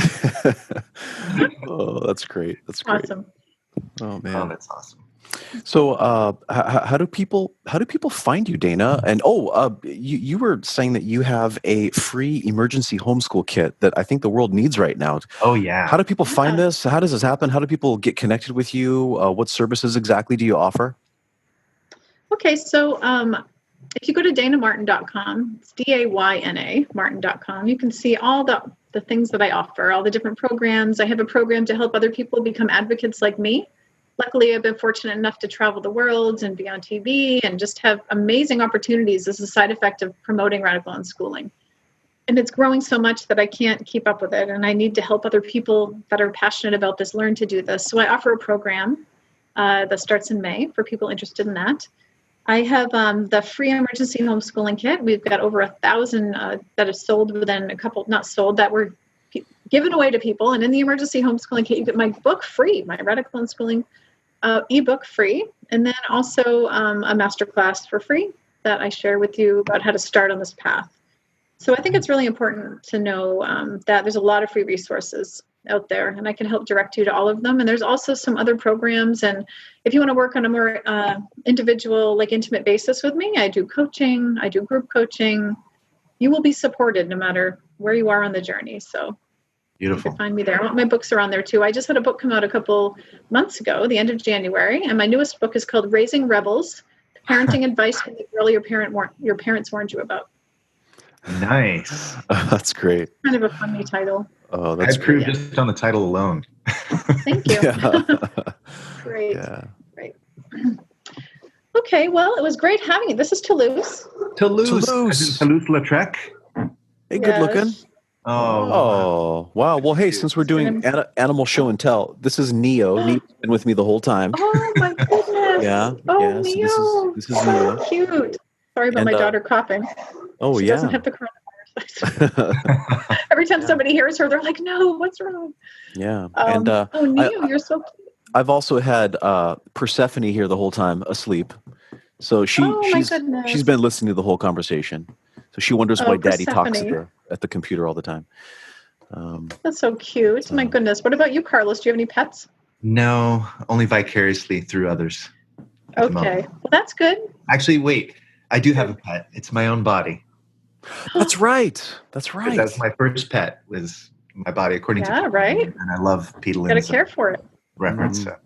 Oh, that's great. That's great. Awesome. Oh man. Oh, that's awesome. So, how do people find you, Dayna? And you were saying that you have a free emergency homeschool kit that I think the world needs right now. Oh yeah. How do people find this? How does this happen? How do people get connected with you? What services exactly do you offer? Okay, so if you go to daynamartin.com, it's DAYNA Martin.com, you can see all the things that I offer, all the different programs. I have a program to help other people become advocates like me. Luckily, I've been fortunate enough to travel the world and be on TV and just have amazing opportunities as a side effect of promoting radical unschooling. And it's growing so much that I can't keep up with it. And I need to help other people that are passionate about this learn to do this. So I offer a program that starts in May for people interested in that. I have the free emergency homeschooling kit. We've got over 1,000 that have sold within a couple, not sold, that were given away to people. And in the emergency homeschooling kit, you get my book free, my radical unschooling ebook free, and then also a masterclass for free that I share with you about how to start on this path. So I think it's really important to know that there's a lot of free resources out there, and I can help direct you to all of them. And there's also some other programs. And if you want to work on a more individual, intimate basis with me, I do coaching, I do group coaching. You will be supported no matter where you are on the journey. So beautiful. You can find me there. My books are on there too. I just had a book come out a couple months ago, the end of January, and my newest book is called Raising Rebels: Parenting Advice from the Girl Your Parents Warned You About. Nice. That's great. Kind of a funny title. Oh, that's great. Just on the title alone. Thank you. Yeah. Great. Yeah. Great. Okay, well, it was great having you. This is Toulouse. Toulouse-Lautrec. Hey, good looking. Oh, wow. Well, hey, since we're doing animal show and tell, this is Neo. Neo's been with me the whole time. Oh, my goodness. Yeah. Oh, yeah. Neo. So this is Neo. So cute. Sorry about my daughter coughing. Oh, she doesn't have the coronavirus. Every time somebody hears her, they're like, no, what's wrong? Yeah. Neo, you're so cute. I've also had Persephone here the whole time, asleep. So Oh my she's goodness. been listening to the whole conversation. So she wonders why Daddy talks Persephone. at the computer all the time. That's so cute. My goodness. What about you, Carlos? Do you have any pets? No, only vicariously through others. At the moment. Okay. Well, that's good. Actually, wait. I do have a pet. It's my own body. That's right. That's right. That's my first pet. Was my body, according to Yeah, right. And I love Peter Got to Lynn's care for it. reference. So.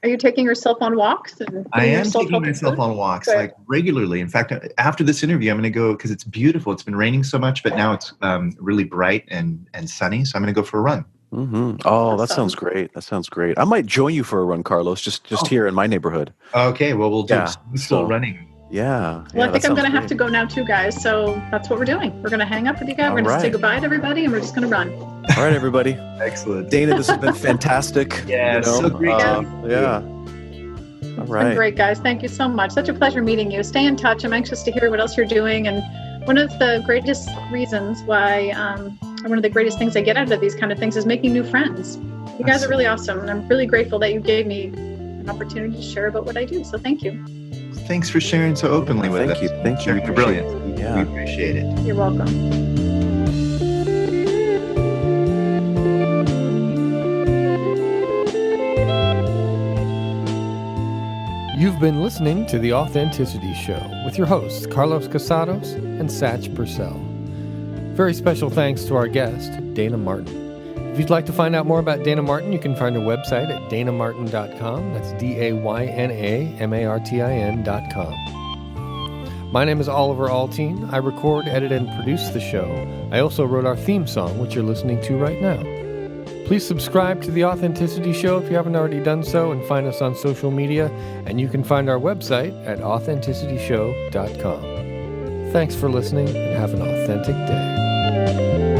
Are you taking yourself on walks? And I putting am yourself taking healthy myself food? on walks Good. like regularly. In fact, after this interview, I'm going to go because it's beautiful. It's been raining so much, but now it's really bright and sunny. So I'm going to go for a run. Mm-hmm. Oh, that Awesome. sounds great. That sounds great. I might join you for a run, Carlos, just here in my neighborhood. Okay, well, we'll do Yeah, slow so- running. Yeah. Well, I think I'm going to have great. to go now too, guys. So that's what we're doing. We're going to hang up with you guys. All We're going to say right. goodbye to everybody, and we're just going to run. All right, everybody. Excellent. Dayna, this has been fantastic. Yeah, so great to meet you. Yeah. All It's right. been great, guys. Thank you so much. Such a pleasure meeting you. Stay in touch. I'm anxious to hear what else you're doing. And one of the greatest reasons why, one of the greatest things I get out of these kind of things is making new friends. You guys are really awesome. And I'm really grateful that you gave me an opportunity to share about what I do. So thank you. Thanks for sharing so openly with us. Thank you. Thank you. We You're appreciate brilliant. it. Yeah. We appreciate it. You're welcome. You've been listening to The Authenticity Show with your hosts, Carlos Casados and Satch Purcell. Very special thanks to our guest, Dayna Martin. If you'd like to find out more about Dayna Martin, you can find her website at daynamartin.com. That's DaynaMartin.com. My name is Oliver Altine. I record, edit, and produce the show. I also wrote our theme song, which you're listening to right now. Please subscribe to The Authenticity Show if you haven't already done so, and find us on social media. And you can find our website at authenticityshow.com. Thanks for listening, and have an authentic day.